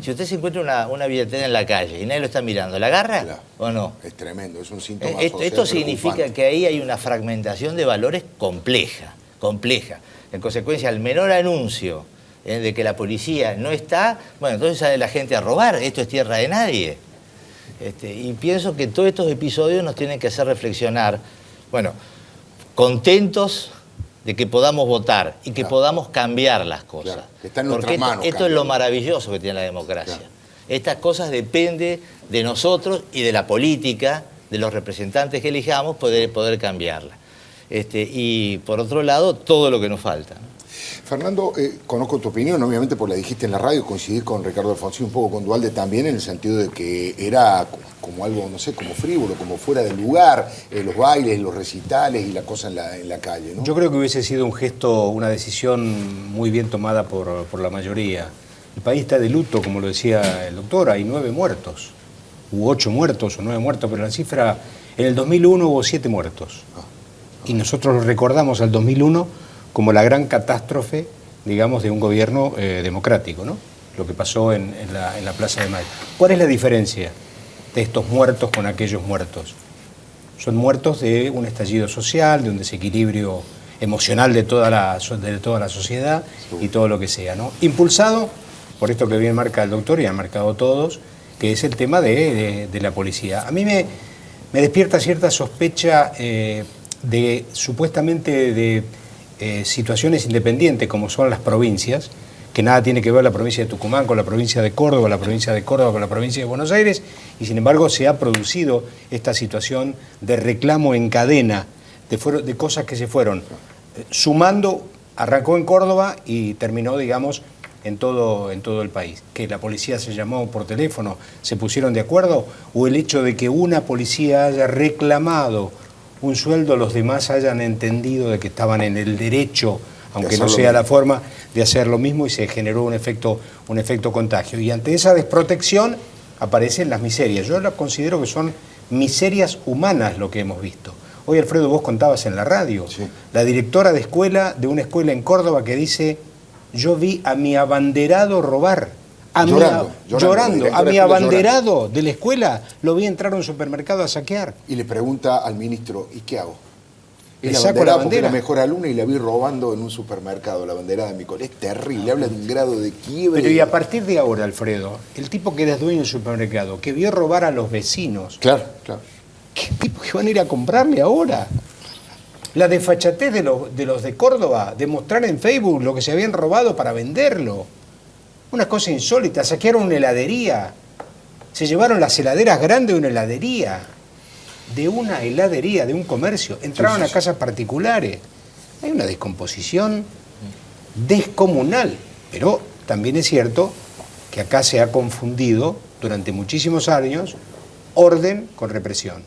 Si usted se encuentra una billetera en la calle y nadie lo está mirando, ¿la agarra Claro. o no? Es tremendo, es un síntoma Esto social significa preocupante. que ahí hay una fragmentación de valores compleja. En consecuencia, el menor anuncio de que la policía no está, bueno, entonces sale la gente a robar, esto es tierra de nadie. Y pienso que todos estos episodios nos tienen que hacer reflexionar, bueno, contentos de que podamos votar y que podamos cambiar las cosas. Claro, que está en porque nuestras manos esto es lo cambiarlo. maravilloso que tiene la democracia. Claro. Estas cosas dependen de nosotros y de la política, de los representantes que elijamos, poder cambiarlas. Y por otro lado, todo lo que nos falta, ¿no? Fernando, conozco tu opinión, obviamente porque la dijiste en la radio, coincidís con Ricardo Alfonsín, un poco con Duhalde también, en el sentido de que era como algo, no sé, como frívolo, como fuera del lugar, los bailes, los recitales y la cosa en la calle, ¿no? Yo creo que hubiese sido un gesto, una decisión muy bien tomada por la mayoría. El país está de luto, como lo decía el doctor, hay 9 muertos, u 8 muertos o 9 muertos, pero la cifra, en el 2001 hubo 7 muertos. Y nosotros recordamos al 2001 como la gran catástrofe, digamos, de un gobierno democrático, ¿no? Lo que pasó en la Plaza de Mayo. ¿Cuál es la diferencia de estos muertos con aquellos muertos? Son muertos de un estallido social, de un desequilibrio emocional de toda la sociedad y todo lo que sea, ¿no? Impulsado por esto que bien marca el doctor y han marcado todos, que es el tema de la policía. A mí me despierta cierta sospecha de supuestamente de situaciones independientes como son las provincias, que nada tiene que ver la provincia de Tucumán con la provincia de Córdoba, la provincia de Córdoba con la provincia de Buenos Aires, y sin embargo se ha producido esta situación de reclamo en cadena de cosas que se fueron sumando, arrancó en Córdoba y terminó, digamos, en todo el país. Que la policía se llamó por teléfono, se pusieron de acuerdo, o el hecho de que una policía haya reclamado un sueldo, los demás hayan entendido de que estaban en el derecho, aunque no sea la forma, de hacer lo mismo, y se generó un efecto contagio. Y ante esa desprotección aparecen las miserias. Yo las considero que son miserias humanas lo que hemos visto. Hoy, Alfredo, vos contabas en la radio, sí, la directora de una escuela en Córdoba que dice: yo vi a mi abanderado robar. Llorando. A mi abanderado de la escuela lo vi entrar a un supermercado a saquear. Y le pregunta al ministro, ¿y qué hago? Le Es saco la porque bandera. es la mejor alumna y la vi robando en un supermercado, la bandera de mi colegio. Es terrible, habla de un grado de quiebre. Pero y a partir de ahora, Alfredo, el tipo que era dueño del supermercado, que vio robar a los vecinos, Claro. ¿qué tipo que van a ir a comprarle ahora? La desfachatez de los de Córdoba, de mostrar en Facebook lo que se habían robado para venderlo. Una cosa insólita, saquearon una heladería, se llevaron las heladeras grandes de una heladería, de un comercio, entraron a casas particulares. Hay una descomposición descomunal, pero también es cierto que acá se ha confundido durante muchísimos años orden con represión.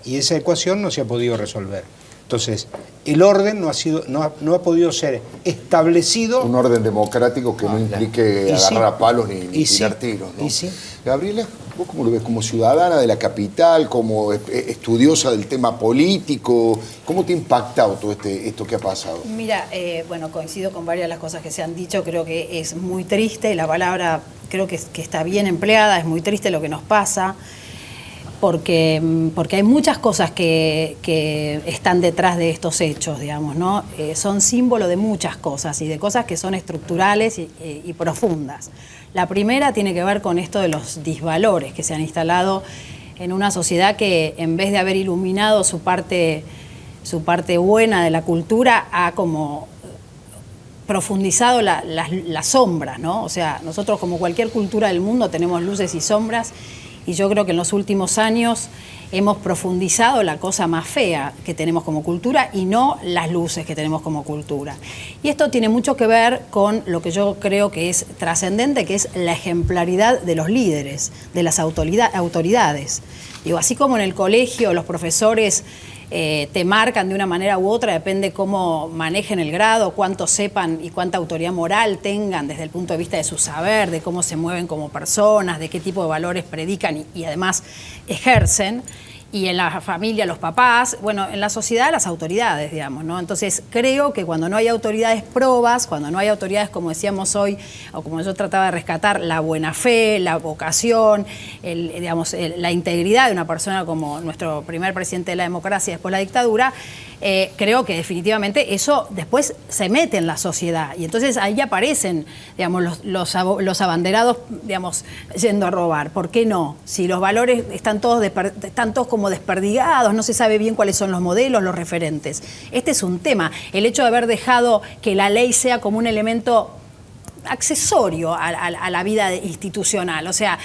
Y esa ecuación no se ha podido resolver. Entonces, el orden no ha podido ser establecido. Un orden democrático que no implique agarrar a palos ni tirar tiros, ¿no? Y sí. Gabriela, ¿vos cómo lo ves? Como ciudadana de la capital, como estudiosa del tema político, ¿cómo te ha impactado todo esto que ha pasado? Mira, bueno, coincido con varias de las cosas que se han dicho, creo que es muy triste, la palabra creo que está bien empleada, es muy triste lo que nos pasa, porque hay muchas cosas que están detrás de estos hechos, digamos, ¿no? Son símbolo de muchas cosas y de cosas que son estructurales y profundas. La primera tiene que ver con esto de los disvalores que se han instalado en una sociedad que, en vez de haber iluminado su parte buena de la cultura, ha como profundizado las sombras, ¿no? O sea, nosotros, como cualquier cultura del mundo, tenemos luces y sombras, y yo creo que en los últimos años hemos profundizado la cosa más fea que tenemos como cultura y no las luces que tenemos como cultura. Y esto tiene mucho que ver con lo que yo creo que es trascendente, que es la ejemplaridad de los líderes, de las autoridades. Digo, así como en el colegio los profesores te marcan de una manera u otra, depende cómo manejen el grado, cuánto sepan y cuánta autoridad moral tengan desde el punto de vista de su saber, de cómo se mueven como personas, de qué tipo de valores predican y además ejercen. y en la familia los papás, bueno, en la sociedad las autoridades, digamos, ¿no? Entonces creo que cuando no hay autoridades probas, cuando no hay autoridades, como decíamos hoy, o como yo trataba de rescatar, la buena fe, la vocación, la integridad de una persona como nuestro primer presidente de la democracia después de la dictadura, creo que definitivamente eso después se mete en la sociedad y entonces ahí aparecen, digamos, los abanderados, digamos, yendo a robar. ¿Por qué no? Si los valores están todos como desperdigados, no se sabe bien cuáles son los modelos, los referentes. Este es un tema. El hecho de haber dejado que la ley sea como un elemento accesorio a la vida institucional. O sea,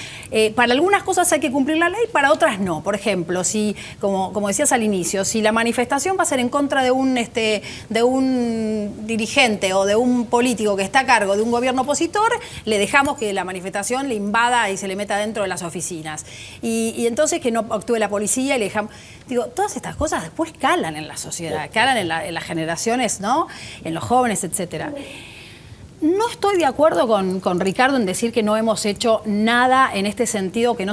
para algunas cosas hay que cumplir la ley, para otras no. Por ejemplo, si, como decías al inicio, si la manifestación va a ser en contra de un dirigente o de un político que está a cargo de un gobierno opositor, le dejamos que la manifestación le invada y se le meta dentro de las oficinas. Y entonces que no actúe la policía y le dejamos... Digo, todas estas cosas después calan en la sociedad, calan en las generaciones, ¿no? En los jóvenes, etcétera. No estoy de acuerdo con Ricardo en decir que no hemos hecho nada en este sentido, que no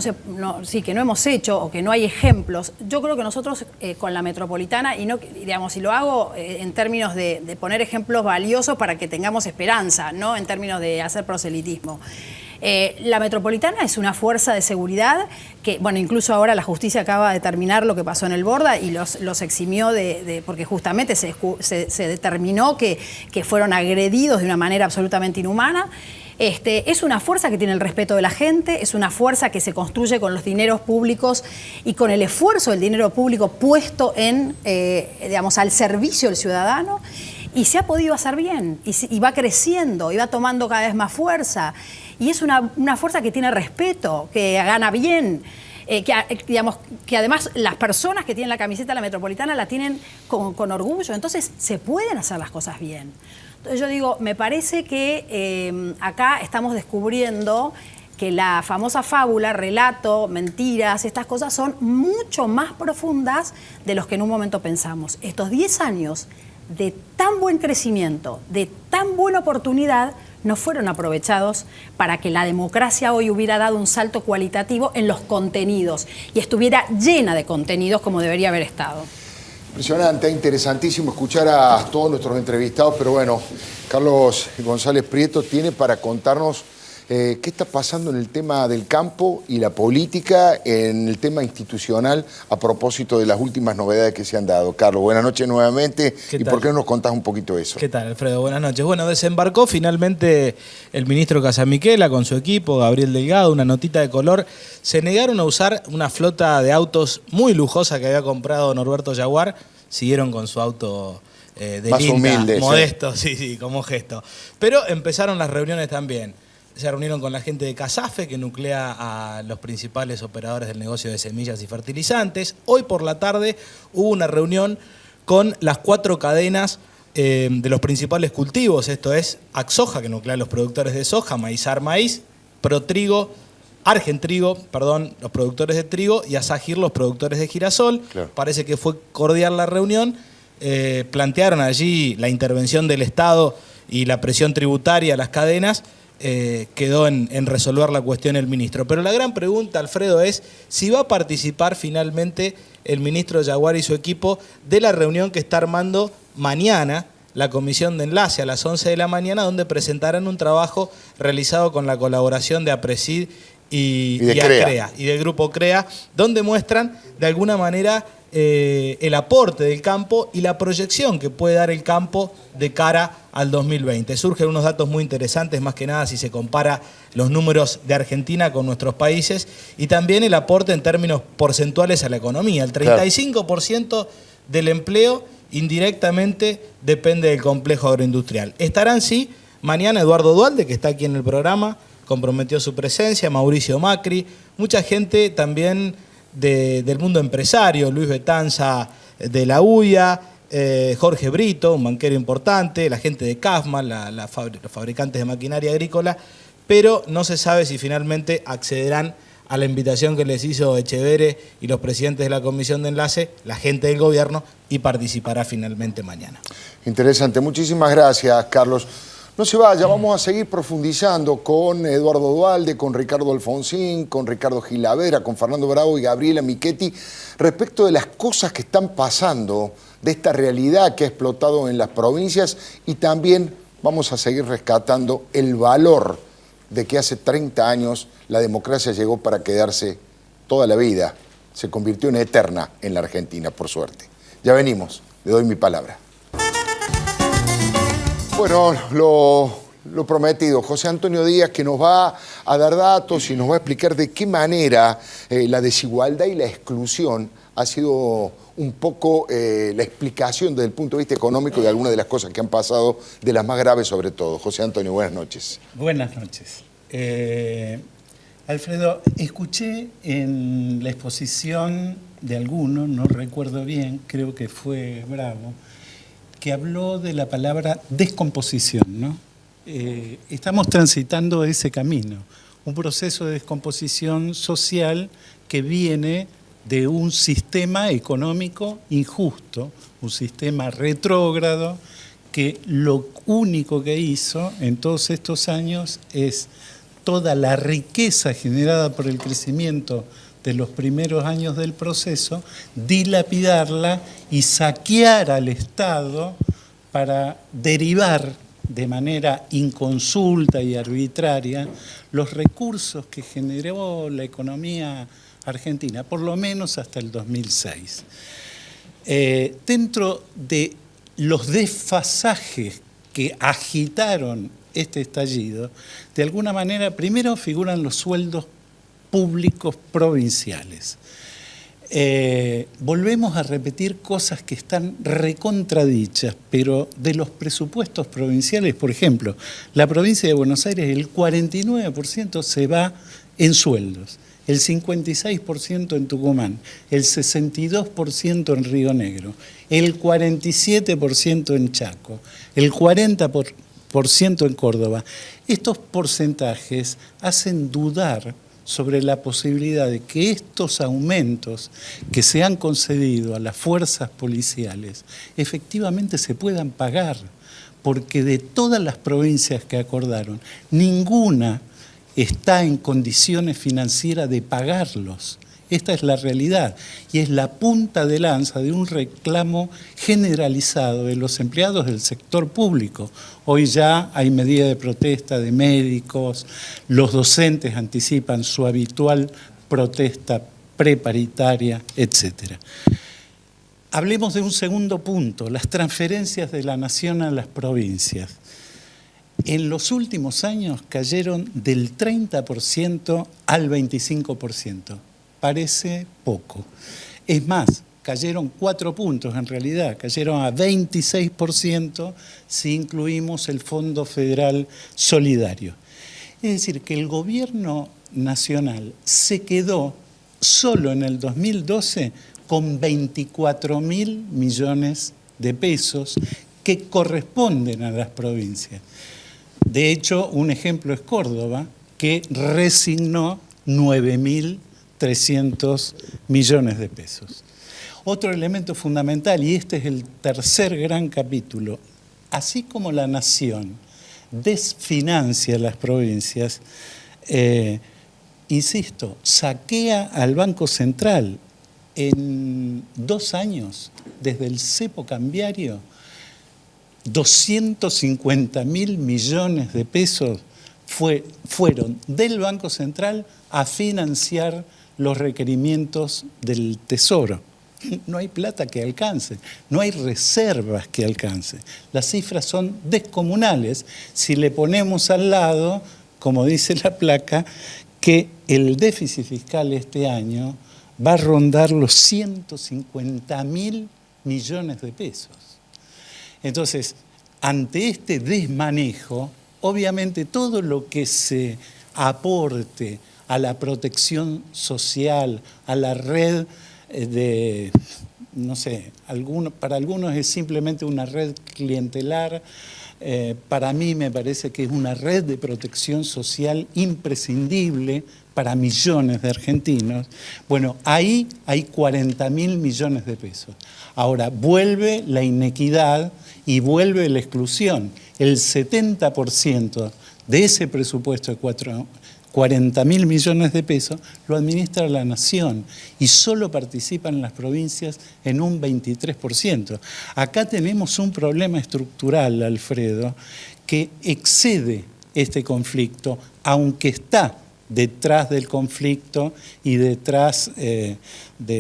hemos hecho o que no hay ejemplos. Yo creo que nosotros con la Metropolitana, y no, digamos, y lo hago en términos de poner ejemplos valiosos para que tengamos esperanza, no en términos de hacer proselitismo. La Metropolitana es una fuerza de seguridad que, bueno, incluso ahora la justicia acaba de determinar lo que pasó en el Borda y los eximió porque justamente se determinó que fueron agredidos de una manera absolutamente inhumana. Es una fuerza que tiene el respeto de la gente, es una fuerza que se construye con los dineros públicos y con el esfuerzo del dinero público puesto digamos, al servicio del ciudadano. Y se ha podido hacer bien, y va creciendo, y va tomando cada vez más fuerza. Y es una fuerza que tiene respeto, que gana bien, que además las personas que tienen la camiseta de la Metropolitana la tienen con orgullo. Entonces se pueden hacer las cosas bien. Entonces yo digo, me parece que acá estamos descubriendo que la famosa fábula, relato, mentiras, estas cosas son mucho más profundas de los que en un momento pensamos. Estos 10 años de tan buen crecimiento, de tan buena oportunidad, no fueron aprovechados para que la democracia hoy hubiera dado un salto cualitativo en los contenidos y estuviera llena de contenidos como debería haber estado. Impresionante, interesantísimo escuchar a todos nuestros entrevistados, pero bueno, Carlos González Prieto tiene para contarnos qué está pasando en el tema del campo y la política, en el tema institucional, a propósito de las últimas novedades que se han dado. Carlos, buenas noches nuevamente. ¿Y por qué no nos contás un poquito eso? ¿Qué tal, Alfredo? Buenas noches. Bueno, desembarcó finalmente el ministro Casamiquela con su equipo, Gabriel Delgado, una notita de color. Se negaron a usar una flota de autos muy lujosa que había comprado Norberto Yaguar. Siguieron con su auto de más linda, humilde, modesto, sí, como gesto. Pero empezaron las reuniones también. Se reunieron con la gente de Casafe, que nuclea a los principales operadores del negocio de semillas y fertilizantes. Hoy por la tarde hubo una reunión con las 4 cadenas de los principales cultivos. Esto es Axoja, que nuclea a los productores de soja, Maizar Maíz, Protrigo, Argentrigo, perdón, los productores de trigo, y Asagir, los productores de girasol. Claro. Parece que fue cordial la reunión. Plantearon allí la intervención del Estado y la presión tributaria a las cadenas. Quedó en resolver la cuestión el ministro. Pero la gran pregunta, Alfredo, es si va a participar finalmente el ministro Yaguar y su equipo de la reunión que está armando mañana la comisión de enlace a las 11 de la mañana, donde presentarán un trabajo realizado con la colaboración de APRESID y CREA, y del grupo CREA, donde muestran de alguna manera el aporte del campo y la proyección que puede dar el campo de cara al 2020. Surgen unos datos muy interesantes, más que nada si se compara los números de Argentina con nuestros países, y también el aporte en términos porcentuales a la economía. El 35% del empleo indirectamente depende del complejo agroindustrial. Estarán, sí, mañana Eduardo Duhalde, que está aquí en el programa, comprometió su presencia, Mauricio Macri, mucha gente también del mundo empresario, Luis Betanza de la UIA, Jorge Brito, un banquero importante, la gente de CAFMA, los fabricantes de maquinaria agrícola, pero no se sabe si finalmente accederán a la invitación que les hizo Echeverre y los presidentes de la comisión de enlace, la gente del gobierno, y participará finalmente mañana. Interesante, muchísimas gracias, Carlos. No se vaya, vamos a seguir profundizando con Eduardo Duhalde, con Ricardo Alfonsín, con Ricardo Gilavera, con Fernando Bravo y Gabriela Michetti, respecto de las cosas que están pasando, de esta realidad que ha explotado en las provincias, y también vamos a seguir rescatando el valor de que hace 30 años la democracia llegó para quedarse toda la vida. Se convirtió en eterna en la Argentina, por suerte. Ya venimos, le doy mi palabra. Bueno, lo prometido, José Antonio Díaz, que nos va a dar datos y nos va a explicar de qué manera la desigualdad y la exclusión ha sido un poco la explicación desde el punto de vista económico de algunas de las cosas que han pasado, de las más graves sobre todo. José Antonio, buenas noches. Buenas noches. Alfredo, escuché en la exposición de alguno, no recuerdo bien, creo que fue Bravo, que habló de la palabra descomposición, ¿no? Estamos transitando ese camino, un proceso de descomposición social que viene de un sistema económico injusto, un sistema retrógrado, que lo único que hizo en todos estos años es toda la riqueza generada por el crecimiento de los primeros años del proceso, dilapidarla y saquear al Estado para derivar de manera inconsulta y arbitraria los recursos que generó la economía argentina, por lo menos hasta el 2006. Dentro de los desfasajes que agitaron este estallido, de alguna manera, primero figuran los sueldos públicos provinciales. Volvemos a repetir cosas que están recontradichas, pero de los presupuestos provinciales, por ejemplo, la provincia de Buenos Aires, el 49% se va en sueldos, el 56% en Tucumán, el 62% en Río Negro, el 47% en Chaco, el 40% en Córdoba. Estos porcentajes hacen dudar sobre la posibilidad de que estos aumentos que se han concedido a las fuerzas policiales efectivamente se puedan pagar, porque de todas las provincias que acordaron, ninguna está en condiciones financieras de pagarlos. Esta es la realidad y es la punta de lanza de un reclamo generalizado de los empleados del sector público. Hoy ya hay medidas de protesta de médicos, los docentes anticipan su habitual protesta preparitaria, etc. Hablemos de un segundo punto, las transferencias de la nación a las provincias. En los últimos años cayeron del 30% al 25%. Parece poco. Es más, cayeron 4 puntos en realidad, cayeron a 26% si incluimos el Fondo Federal Solidario. Es decir, que el gobierno nacional se quedó solo en el 2012 con 24.000 millones de pesos que corresponden a las provincias. De hecho, un ejemplo es Córdoba, que resignó 9.300 millones de pesos. Otro elemento fundamental, y este es el tercer gran capítulo, así como la nación desfinancia las provincias, insisto, saquea al Banco Central en 2 años, desde el cepo cambiario, 250.000 millones de pesos fueron del Banco Central a financiar los requerimientos del Tesoro. No hay plata que alcance, no hay reservas que alcance. Las cifras son descomunales si le ponemos al lado, como dice la placa, que el déficit fiscal este año va a rondar los 150.000 millones de pesos. Entonces, ante este desmanejo, obviamente todo lo que se aporte a la protección social, a la red de, no sé, para algunos es simplemente una red clientelar, para mí me parece que es una red de protección social imprescindible para millones de argentinos. Bueno, ahí hay 40.000 millones de pesos. Ahora, vuelve la inequidad y vuelve la exclusión. El 70% de ese presupuesto de 40.000 millones de pesos lo administra la Nación y solo participan las provincias en un 23%. Acá tenemos un problema estructural, Alfredo, que excede este conflicto, aunque está detrás del conflicto y detrás de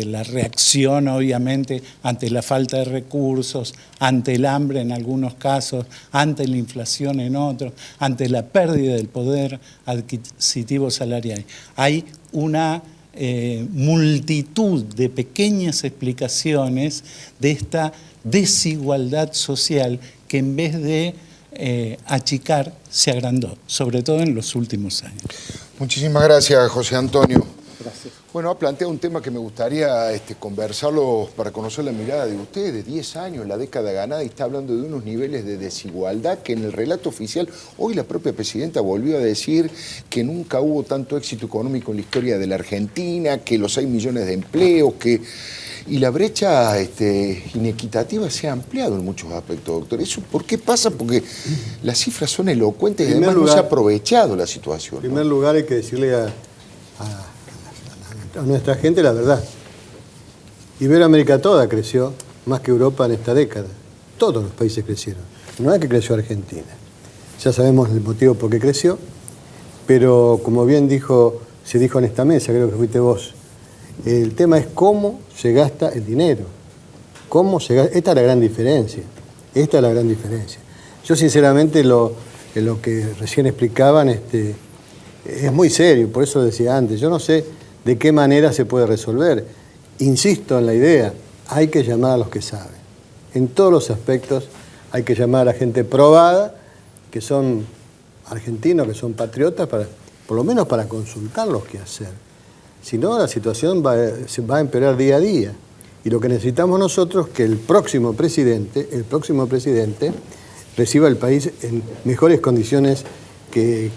la reacción, obviamente, ante la falta de recursos, ante el hambre en algunos casos, ante la inflación en otros, ante la pérdida del poder adquisitivo salarial. Hay una multitud de pequeñas explicaciones de esta desigualdad social que en vez de achicar se agrandó, sobre todo en los últimos años. Muchísimas gracias, José Antonio. Gracias. Bueno, ha planteado un tema que me gustaría conversarlo para conocer la mirada de ustedes. 10 años, la década ganada, y está hablando de unos niveles de desigualdad que en el relato oficial, hoy la propia presidenta volvió a decir que nunca hubo tanto éxito económico en la historia de la Argentina, que los 6 millones de empleos, y la brecha inequitativa se ha ampliado en muchos aspectos, doctor. ¿Eso por qué pasa? Porque las cifras son elocuentes y además no se ha aprovechado la situación. En primer lugar hay que decirle a nuestra gente la verdad. Iberoamérica toda creció más que Europa en esta década. Todos los países crecieron. No es que creció Argentina. Ya sabemos el motivo por qué creció, pero como bien se dijo en esta mesa, creo que fuiste vos, el tema es cómo se gasta el dinero. Esta es la gran diferencia. Esta es la gran diferencia. Yo sinceramente lo que recién explicaban es muy serio, por eso decía antes. Yo no sé de qué manera se puede resolver. Insisto en la idea, hay que llamar a los que saben. En todos los aspectos hay que llamar a gente probada, que son argentinos, que son patriotas, por lo menos para consultarlos qué hacer. Si no, la situación se va a empeorar día a día. Y lo que necesitamos nosotros es que el próximo presidente reciba el país en mejores condiciones que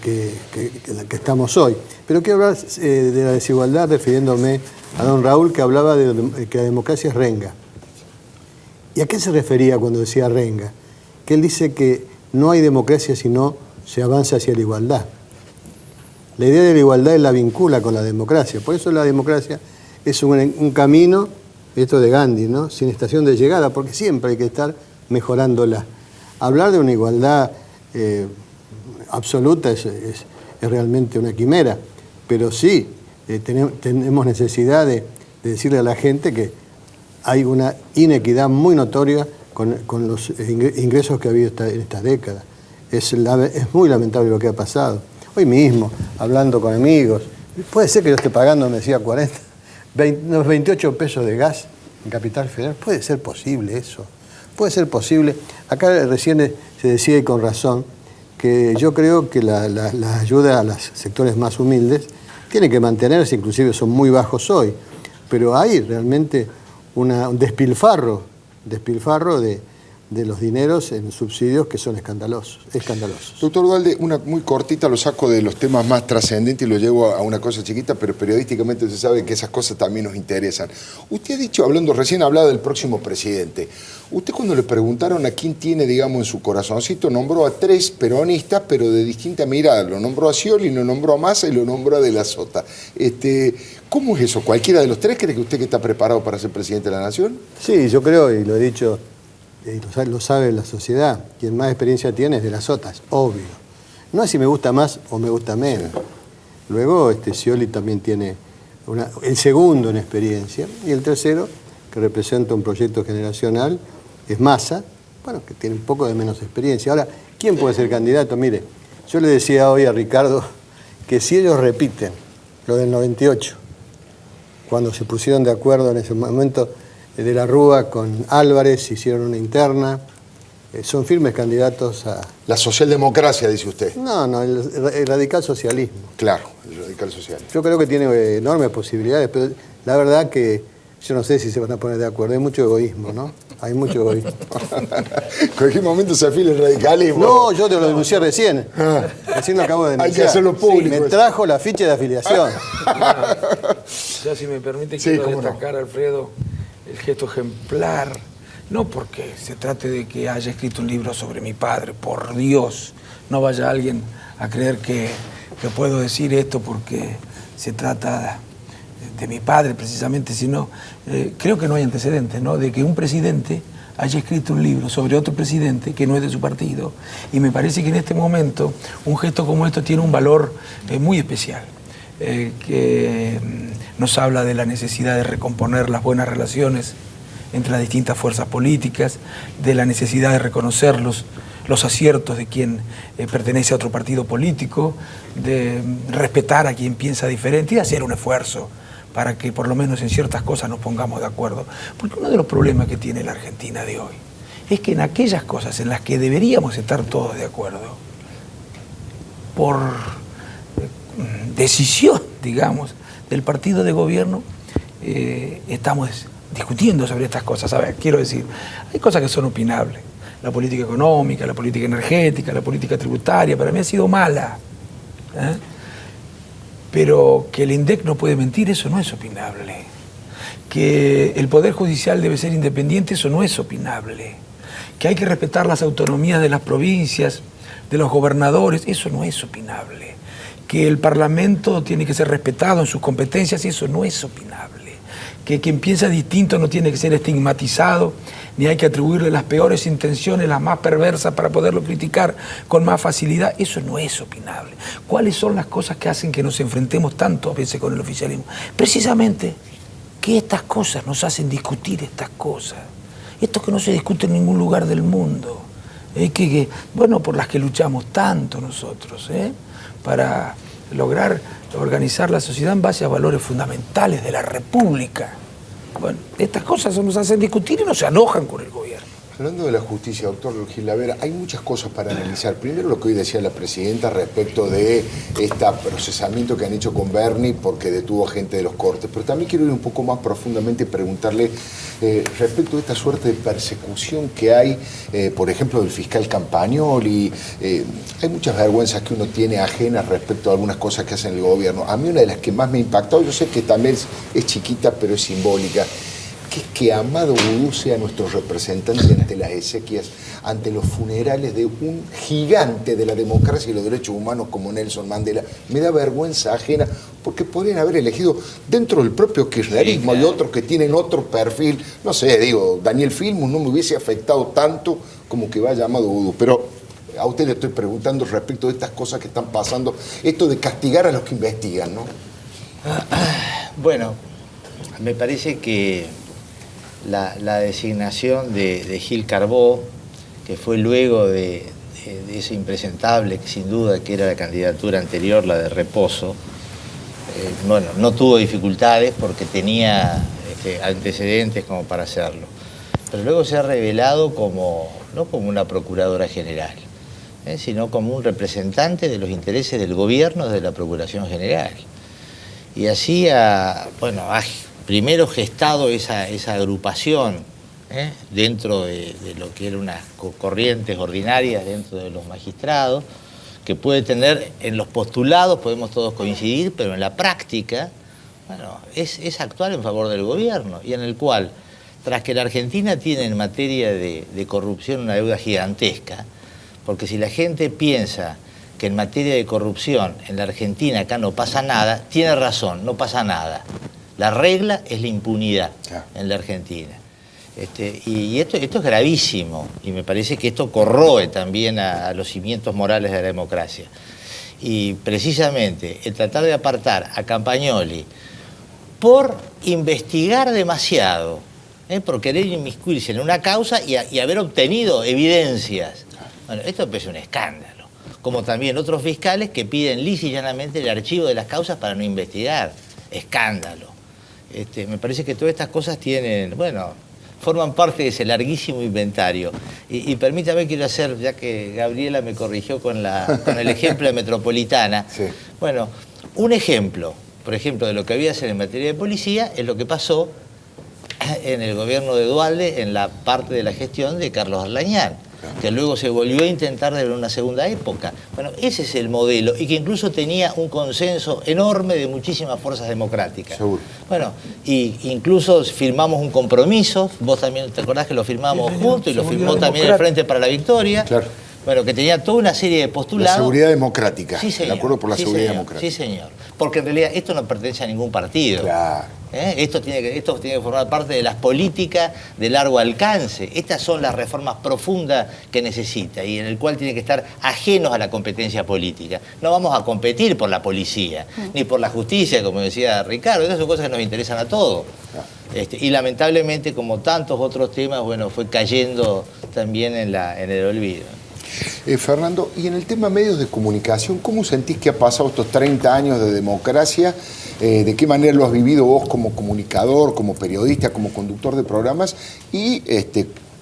la que estamos hoy. Pero quiero hablar de la desigualdad refiriéndome a don Raúl, que hablaba de que la democracia es renga. ¿Y a qué se refería cuando decía renga? Que él dice que no hay democracia si no se avanza hacia la igualdad. La idea de la igualdad la vincula con la democracia. Por eso la democracia es un camino, esto de Gandhi, ¿no?, sin estación de llegada, porque siempre hay que estar mejorándola. Hablar de una igualdad absoluta es realmente una quimera, pero sí tenemos necesidad de decirle a la gente que hay una inequidad muy notoria con los ingresos que ha habido en esta década. Es muy lamentable lo que ha pasado. Hoy mismo, hablando con amigos, puede ser que yo esté pagando, me decía, 28 pesos de gas en Capital Federal. Puede ser posible eso. Puede ser posible. Acá recién se decía, y con razón, que yo creo que la ayuda a los sectores más humildes tiene que mantenerse, inclusive son muy bajos hoy, pero hay realmente un despilfarro de los dineros en subsidios que son escandalosos. Doctor Duhalde, una muy cortita, lo saco de los temas más trascendentes y lo llevo a una cosa chiquita, pero periodísticamente se sabe que esas cosas también nos interesan. Usted ha dicho, recién hablado del próximo presidente. Usted, cuando le preguntaron a quién tiene, digamos, en su corazoncito, nombró a 3 peronistas, pero de distinta mirada. Lo nombró a Scioli, lo nombró a Massa y lo nombró a De la Sota. ¿Cómo es eso? ¿Cualquiera de los 3 cree que usted está preparado para ser presidente de la Nación? Sí, yo creo, y lo he dicho, y lo sabe la sociedad, quien más experiencia tiene es De la Sota, es obvio. No es si me gusta más o me gusta menos. Luego Scioli también tiene el segundo en experiencia, y el tercero, que representa un proyecto generacional, es Massa, bueno, que tiene un poco de menos experiencia. Ahora, ¿quién puede ser candidato? Mire, yo le decía hoy a Ricardo que si ellos repiten lo del 98, cuando se pusieron de acuerdo en ese momento de la Rúa con Álvarez, hicieron una interna, son firmes candidatos a... La socialdemocracia, dice usted. No, el radical socialismo. Claro, el radical socialismo. Yo creo que tiene enormes posibilidades, pero la verdad que yo no sé si se van a poner de acuerdo, hay mucho egoísmo, ¿no? Hay mucho hoy. En cualquier momento se afila el radicalismo. No, yo te lo denuncié recién. Recién lo acabo de denunciar. Hay que hacerlo público. Sí, me trajo la ficha de afiliación. Ya, si me permite, Sí, quiero cómo no. destacar, Alfredo, el gesto ejemplar. No porque se trate de que haya escrito un libro sobre mi padre, por Dios. No vaya alguien a creer que puedo decir esto porque se trata de mi padre precisamente, sino creo que no hay antecedentes, ¿no?, de que un presidente haya escrito un libro sobre otro presidente que no es de su partido. Y me parece que en este momento un gesto como esto tiene un valor muy especial, que nos habla de la necesidad de recomponer las buenas relaciones entre las distintas fuerzas políticas, de la necesidad de reconocer los aciertos de quien pertenece a otro partido político, de respetar a quien piensa diferente y hacer un esfuerzo para que por lo menos en ciertas cosas nos pongamos de acuerdo. Porque uno de los problemas que tiene la Argentina de hoy es que en aquellas cosas en las que deberíamos estar todos de acuerdo, por decisión, digamos, del partido de gobierno, estamos discutiendo sobre estas cosas. A ver, quiero decir, hay cosas que son opinables. La política económica, la política energética, la política tributaria, para mí ha sido mala. Pero que el INDEC no puede mentir, eso no es opinable. Que el Poder Judicial debe ser independiente, eso no es opinable. Que hay que respetar las autonomías de las provincias, de los gobernadores, eso no es opinable. Que el Parlamento tiene que ser respetado en sus competencias, eso no es opinable. Que quien piensa distinto no tiene que ser estigmatizado, ni hay que atribuirle las peores intenciones, las más perversas, para poderlo criticar con más facilidad. Eso no es opinable. ¿Cuáles son las cosas que hacen que nos enfrentemos tanto a veces con el oficialismo? Precisamente que estas cosas nos hacen discutir estas cosas. Esto que no se discute en ningún lugar del mundo. Bueno, por las que luchamos tanto nosotros, para lograr organizar la sociedad en base a valores fundamentales de la República. Bueno, estas cosas nos hacen discutir y nos enojan con el gobierno. Hablando de la justicia, doctor Gilavera, hay muchas cosas para analizar. Primero, lo que hoy decía la presidenta respecto de este procesamiento que han hecho con Bernie porque detuvo a gente de los cortes. Pero también quiero ir un poco más profundamente y preguntarle respecto de esta suerte de persecución que hay, por ejemplo, del fiscal Campagnoli. Hay muchas vergüenzas que uno tiene ajenas respecto a algunas cosas que hacen el gobierno. A mí una de las que más me ha impactado, yo sé que también es chiquita, pero es simbólica, que es que Amado Vudú sea nuestro representante ante las exequias, ante los funerales de un gigante de la democracia y los derechos humanos como Nelson Mandela. Me da vergüenza ajena, porque podrían haber elegido dentro del propio kirchnerismo, sí, claro. Hay otros que tienen otro perfil, no sé, digo, Daniel Filmus no me hubiese afectado tanto como que vaya Amado Vudú, pero a usted le estoy preguntando respecto de estas cosas que están pasando, esto de castigar a los que investigan, ¿no? Bueno, me parece que la designación de Gil Carbó, que fue luego de ese impresentable, que sin duda que era la candidatura anterior, la de Reposo, bueno, no tuvo dificultades porque tenía antecedentes como para hacerlo. Pero luego se ha revelado como, no como una procuradora general, sino como un representante de los intereses del gobierno desde la Procuración General. Y así ha primero gestado esa agrupación dentro de lo que eran unas corrientes ordinarias dentro de los magistrados, que puede tener, en los postulados podemos todos coincidir, pero en la práctica, bueno, es actuar en favor del gobierno, y en el cual, tras que la Argentina tiene en materia de corrupción una deuda gigantesca, porque si la gente piensa que en materia de corrupción en la Argentina acá no pasa nada, tiene razón, no pasa nada. La regla es la impunidad en la Argentina. Y esto es gravísimo, y me parece que esto corroe también a los cimientos morales de la democracia. Y precisamente el tratar de apartar a Campagnoli por investigar demasiado, por querer inmiscuirse en una causa y haber obtenido evidencias. Bueno, esto es un escándalo. Como también otros fiscales que piden lisa y llanamente el archivo de las causas para no investigar. Escándalo. Me parece que todas estas cosas forman parte de ese larguísimo inventario. Y permítame, quiero hacer, ya que Gabriela me corrigió con el ejemplo de Metropolitana, sí. Bueno, un ejemplo, por ejemplo, de lo que había que hacer en materia de policía es lo que pasó en el gobierno de Duhalde, en la parte de la gestión de Carlos Arlañán, que luego se volvió a intentar de una segunda época. Bueno, ese es el modelo, y que incluso tenía un consenso enorme de muchísimas fuerzas democráticas. Seguro. Bueno, y incluso firmamos un compromiso, vos también te acordás que lo firmamos juntos, y lo firmó también el Frente para la Victoria. Claro. Bueno, que tenía toda una serie de postulados. La seguridad democrática. Sí, señor. El acuerdo por la seguridad señor. democrática. Sí, señor. Porque en realidad esto no pertenece a ningún partido. Claro. Esto tiene que formar parte de las políticas de largo alcance. Estas son las reformas profundas que necesita y en el cual tiene que estar ajenos a la competencia política. No vamos a competir por la policía, ni por la justicia, como decía Ricardo. Esas son cosas que nos interesan a todos. Y lamentablemente, como tantos otros temas, bueno, fue cayendo también en el olvido. Fernando, y en el tema medios de comunicación, ¿cómo sentís que ha pasado estos 30 años de democracia? ¿De qué manera lo has vivido vos como comunicador, como periodista, como conductor de programas? Y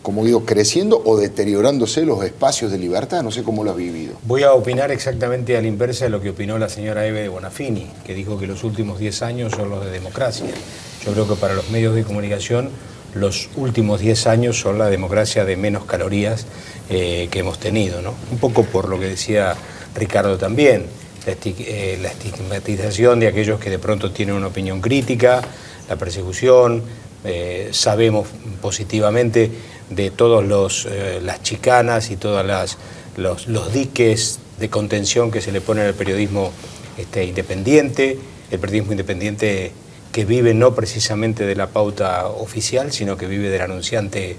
como digo, creciendo o deteriorándose los espacios de libertad, no sé cómo lo has vivido. Voy a opinar exactamente a la inversa de lo que opinó la señora Eve de Bonafini, que dijo que los últimos 10 años son los de democracia. Yo creo que para los medios de comunicación los últimos 10 años son la democracia de menos calorías que hemos tenido, ¿no? Un poco por lo que decía Ricardo también, la estigmatización de aquellos que de pronto tienen una opinión crítica, la persecución, sabemos positivamente de todas las chicanas y todos los diques de contención que se le ponen al periodismo independiente, el periodismo independiente que vive no precisamente de la pauta oficial, sino que vive del anunciante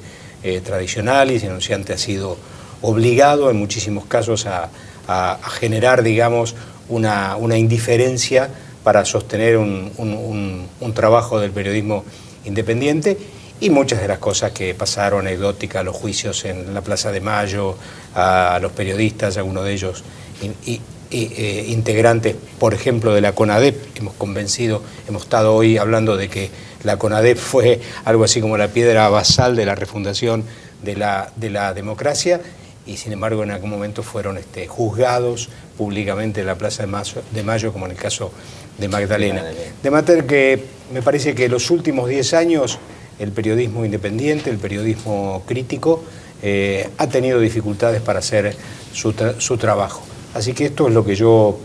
tradicional, y ese anunciante ha sido obligado en muchísimos casos a generar, digamos, una indiferencia para sostener un trabajo del periodismo independiente, y muchas de las cosas que pasaron, anecdóticas, los juicios en la Plaza de Mayo, a los periodistas, algunos de ellos integrantes, por ejemplo, de la CONADEP. Hemos estado hoy hablando de que la CONADEP fue algo así como la piedra basal de la refundación de la democracia, y sin embargo en algún momento fueron juzgados públicamente en la Plaza de Mayo, como en el caso de Magdalena. De manera que me parece que los últimos 10 años el periodismo independiente, el periodismo crítico, ha tenido dificultades para hacer su trabajo. Así que esto es lo que yo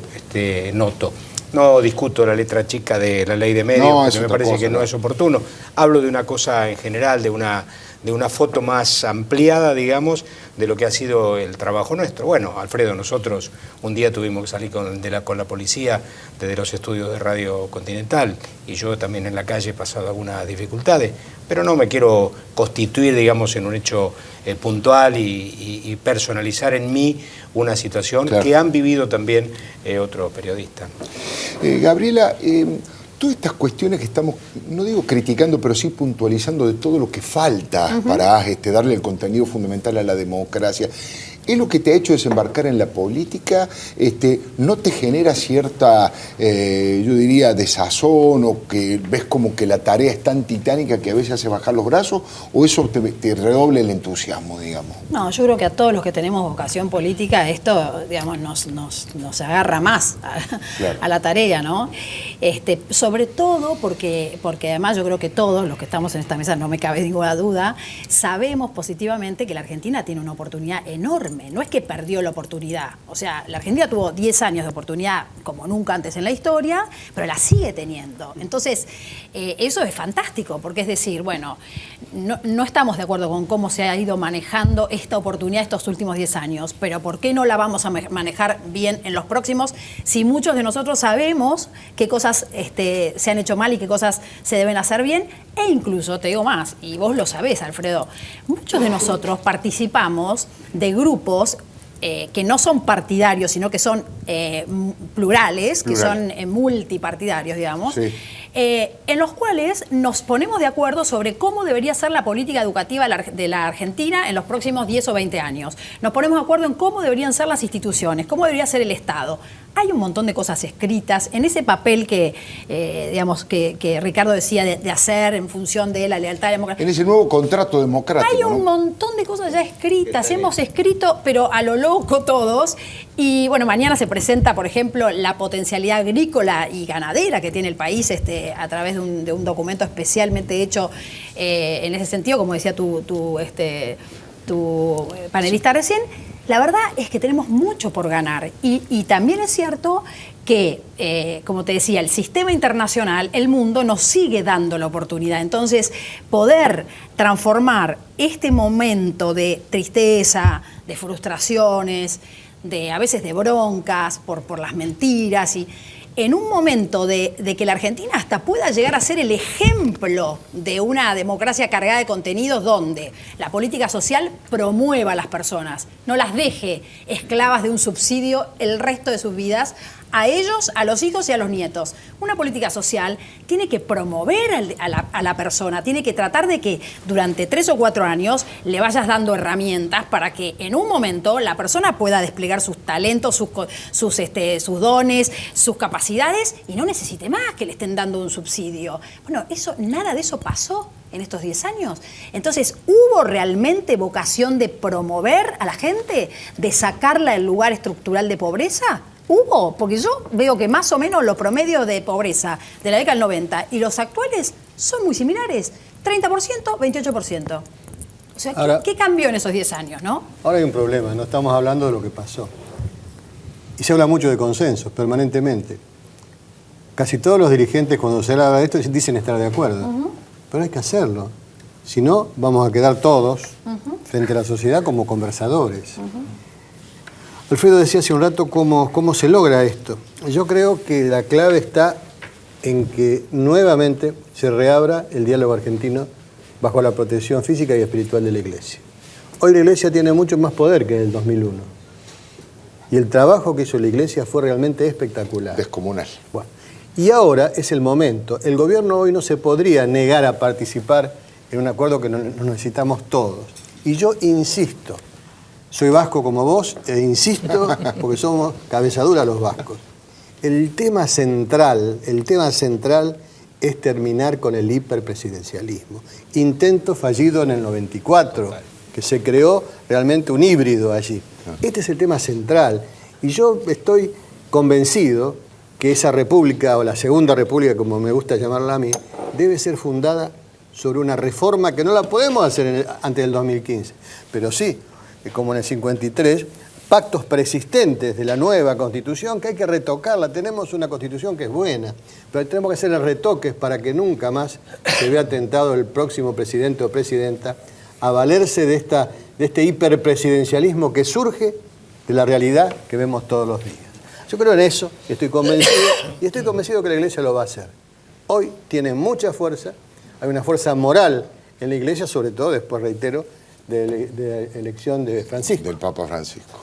noto. No discuto la letra chica de la ley de medios, porque me parece que no es oportuno. Hablo de una cosa en general, de una foto más ampliada, digamos, de lo que ha sido el trabajo nuestro. Bueno, Alfredo, nosotros un día tuvimos que salir con la policía desde los estudios de Radio Continental, y yo también en la calle he pasado algunas dificultades, pero no me quiero constituir, digamos, en un hecho puntual y personalizar en mí una situación que han vivido también otros periodistas. Gabriela, todas estas cuestiones que estamos, no digo criticando, pero sí puntualizando de todo lo que falta para darle el contenido fundamental a la democracia, ¿es lo que te ha hecho desembarcar en la política? ¿No te genera cierta, yo diría, desazón, o que ves como que la tarea es tan titánica que a veces hace bajar los brazos, o eso te redoble el entusiasmo, digamos? No, yo creo que a todos los que tenemos vocación política esto, digamos, nos agarra más a la tarea, ¿no? Sobre todo porque además yo creo que todos los que estamos en esta mesa, no me cabe ninguna duda, sabemos positivamente que la Argentina tiene una oportunidad enorme. No es que perdió la oportunidad. O sea, la Argentina tuvo 10 años de oportunidad como nunca antes en la historia, pero la sigue teniendo. Entonces, eso es fantástico, porque es decir, bueno, no estamos de acuerdo con cómo se ha ido manejando esta oportunidad estos últimos 10 años, pero ¿por qué no la vamos a manejar bien en los próximos si muchos de nosotros sabemos qué cosas se han hecho mal y qué cosas se deben hacer bien? E incluso, te digo más, y vos lo sabés, Alfredo, muchos de nosotros participamos de grupos que no son partidarios, sino que son plurales, que son multipartidarios, digamos, en los cuales nos ponemos de acuerdo sobre cómo debería ser la política educativa de la Argentina en los próximos 10 o 20 años. Nos ponemos de acuerdo en cómo deberían ser las instituciones, cómo debería ser el Estado. Hay un montón de cosas escritas en ese papel que Ricardo decía de hacer en función de la lealtad democrática. En ese nuevo contrato democrático. Hay un montón de cosas ya escritas, hemos escrito, pero a lo loco todos, Y bueno, mañana se presenta, por ejemplo, la potencialidad agrícola y ganadera que tiene el país a través de un documento especialmente hecho en ese sentido, como decía tu panelista recién. La verdad es que tenemos mucho por ganar y también es cierto que, como te decía, el sistema internacional, el mundo nos sigue dando la oportunidad. Entonces, poder transformar este momento de tristeza, de frustraciones, a veces de broncas por las mentiras y en un momento de que la Argentina hasta pueda llegar a ser el ejemplo de una democracia cargada de contenidos donde la política social promueva a las personas, no las deje esclavas de un subsidio el resto de sus vidas, a ellos, a los hijos y a los nietos. Una política social tiene que promover a la persona, tiene que tratar de que durante 3 o 4 años le vayas dando herramientas para que en un momento la persona pueda desplegar sus talentos, sus dones, sus capacidades y no necesite más que le estén dando un subsidio. Bueno, nada de eso pasó en estos 10 años. Entonces, ¿hubo realmente vocación de promover a la gente, de sacarla del lugar estructural de pobreza? ¿Hubo? Porque yo veo que más o menos los promedios de pobreza de la década del 90 y los actuales son muy similares. 30%, 28%. O sea, Ahora, ¿qué cambió en esos 10 años, no? Ahora hay un problema, no estamos hablando de lo que pasó. Y se habla mucho de consensos permanentemente. Casi todos los dirigentes cuando se habla de esto dicen estar de acuerdo. Pero hay que hacerlo. Si no, vamos a quedar todos frente a la sociedad como conversadores. Alfredo decía hace un rato cómo se logra esto. Yo creo que la clave está en que nuevamente se reabra el diálogo argentino bajo la protección física y espiritual de la Iglesia. Hoy la Iglesia tiene mucho más poder que en el 2001. Y el trabajo que hizo la Iglesia fue realmente espectacular. Descomunal. Bueno, y ahora es el momento. El gobierno hoy no se podría negar a participar en un acuerdo que nos necesitamos todos. Y yo insisto, soy vasco como vos e insisto porque somos cabezadura los vascos. El tema central es terminar con el hiperpresidencialismo. Intento fallido en el 94, que se creó realmente un híbrido allí. Este es el tema central. Y yo estoy convencido que esa república, o la segunda república, como me gusta llamarla a mí, debe ser fundada sobre una reforma que no la podemos hacer antes del 2015, pero sí, como en el 53, pactos persistentes de la nueva Constitución, que hay que retocarla. Tenemos una Constitución que es buena, pero tenemos que hacer retoques para que nunca más se vea tentado el próximo presidente o presidenta a valerse de este hiperpresidencialismo que surge de la realidad que vemos todos los días. Yo creo en eso, estoy convencido, y estoy convencido que la Iglesia lo va a hacer. Hoy tiene mucha fuerza, hay una fuerza moral en la Iglesia, sobre todo, después reitero, de la elección de Francisco. Del Papa Francisco.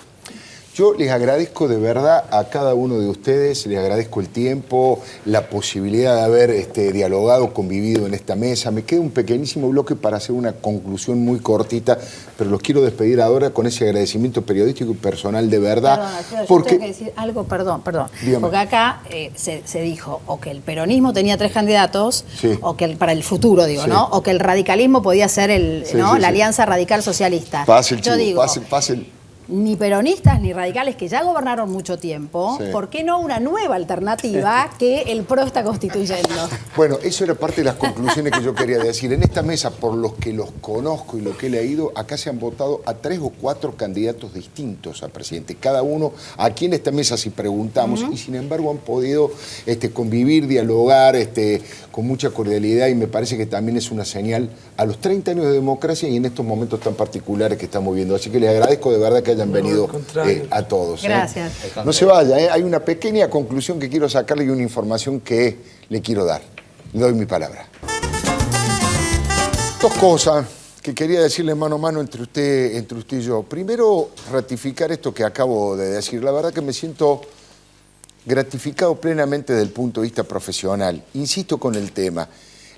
Yo les agradezco de verdad a cada uno de ustedes, les agradezco el tiempo, la posibilidad de haber dialogado, convivido en esta mesa. Me queda un pequeñísimo bloque para hacer una conclusión muy cortita, pero los quiero despedir ahora con ese agradecimiento periodístico y personal de verdad. Perdón, Alfredo, porque... yo tengo que decir algo, perdón. Dígame. Porque acá se dijo o que el peronismo tenía 3 candidatos, sí, o que para el futuro, digo, sí, ¿no? O que el radicalismo podía ser la alianza radical socialista. Pase el yo chivo, digo, pase el... Ni peronistas ni radicales que ya gobernaron mucho tiempo, Sí. ¿por qué no una nueva alternativa que el PRO está constituyendo? Bueno, eso era parte de las conclusiones que yo quería decir. En esta mesa, por los que los conozco y lo que he leído, acá se han votado a 3 o 4 candidatos distintos a presidente. Cada uno, aquí en esta mesa si preguntamos, y sin embargo han podido convivir, dialogar con mucha cordialidad, y me parece que también es una señal a los 30 años de democracia y en estos momentos tan particulares que estamos viendo. Así que les agradezco de verdad que hayan venido a todos. Gracias. No se vaya, hay una pequeña conclusión que quiero sacarle y una información que le quiero dar. Le doy mi palabra. 2 cosas que quería decirle mano a mano entre usted y yo. Primero, ratificar esto que acabo de decir. La verdad que me siento gratificado plenamente desde el punto de vista profesional. Insisto con el tema.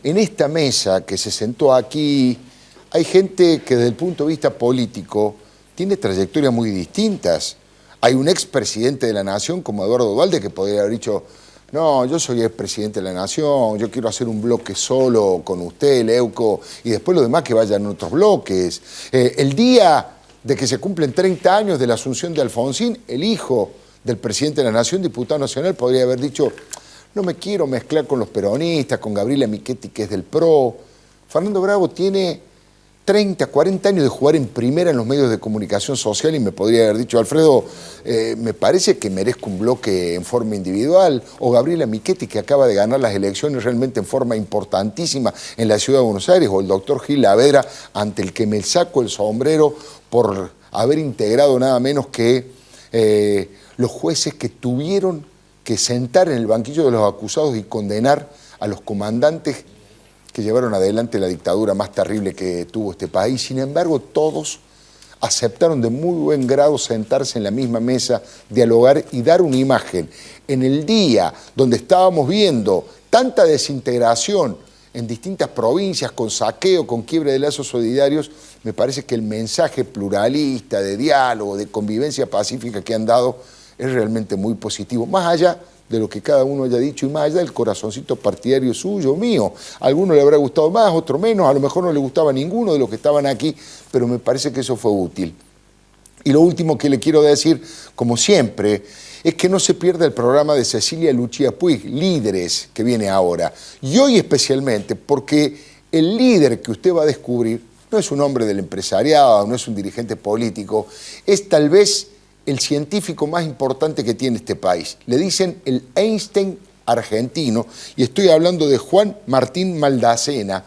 En esta mesa que se sentó aquí, hay gente que desde el punto de vista político tiene trayectorias muy distintas. Hay un expresidente de la Nación como Eduardo Duhalde que podría haber dicho, no, yo soy expresidente de la Nación, yo quiero hacer un bloque solo con usted, Leuco, y después los demás que vayan en otros bloques. El día de que se cumplen 30 años de la asunción de Alfonsín, el hijo del presidente de la Nación, diputado nacional, podría haber dicho: no me quiero mezclar con los peronistas, con Gabriela Michetti, que es del PRO. Fernando Bravo tiene 30, 40 años de jugar en primera en los medios de comunicación social y me podría haber dicho: Alfredo, me parece que merezco un bloque en forma individual. O Gabriela Michetti, que acaba de ganar las elecciones realmente en forma importantísima en la ciudad de Buenos Aires. O el doctor Gil Lavedra, ante el que me saco el sombrero por haber integrado nada menos que los jueces que tuvieron que sentar en el banquillo de los acusados y condenar a los comandantes que llevaron adelante la dictadura más terrible que tuvo este país. Sin embargo, todos aceptaron de muy buen grado sentarse en la misma mesa, dialogar y dar una imagen. En el día donde estábamos viendo tanta desintegración en distintas provincias, con saqueo, con quiebre de lazos solidarios, me parece que el mensaje pluralista, de diálogo, de convivencia pacífica que han dado es realmente muy positivo, más allá de lo que cada uno haya dicho y más allá del corazoncito partidario suyo, mío. A alguno le habrá gustado más, otro menos, a lo mejor no le gustaba a ninguno de los que estaban aquí, pero me parece que eso fue útil. Y lo último que le quiero decir, como siempre, es que no se pierda el programa de Cecilia Lucía Puig, Líderes, que viene ahora. Y hoy especialmente, porque el líder que usted va a descubrir no es un hombre del empresariado, no es un dirigente político, es tal vez el científico más importante que tiene este país. Le dicen el Einstein argentino, y estoy hablando de Juan Martín Maldacena.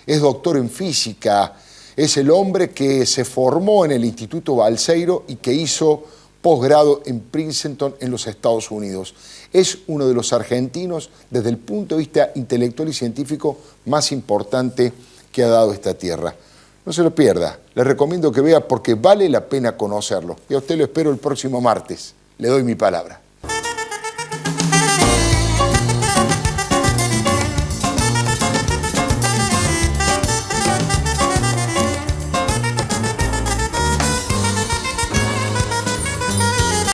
Es doctor en física, es el hombre que se formó en el Instituto Balseiro y que hizo posgrado en Princeton en los Estados Unidos. Es uno de los argentinos, desde el punto de vista intelectual y científico, más importante que ha dado esta tierra. No se lo pierda, le recomiendo que vea porque vale la pena conocerlo. Y a usted lo espero el próximo martes. Le doy mi palabra.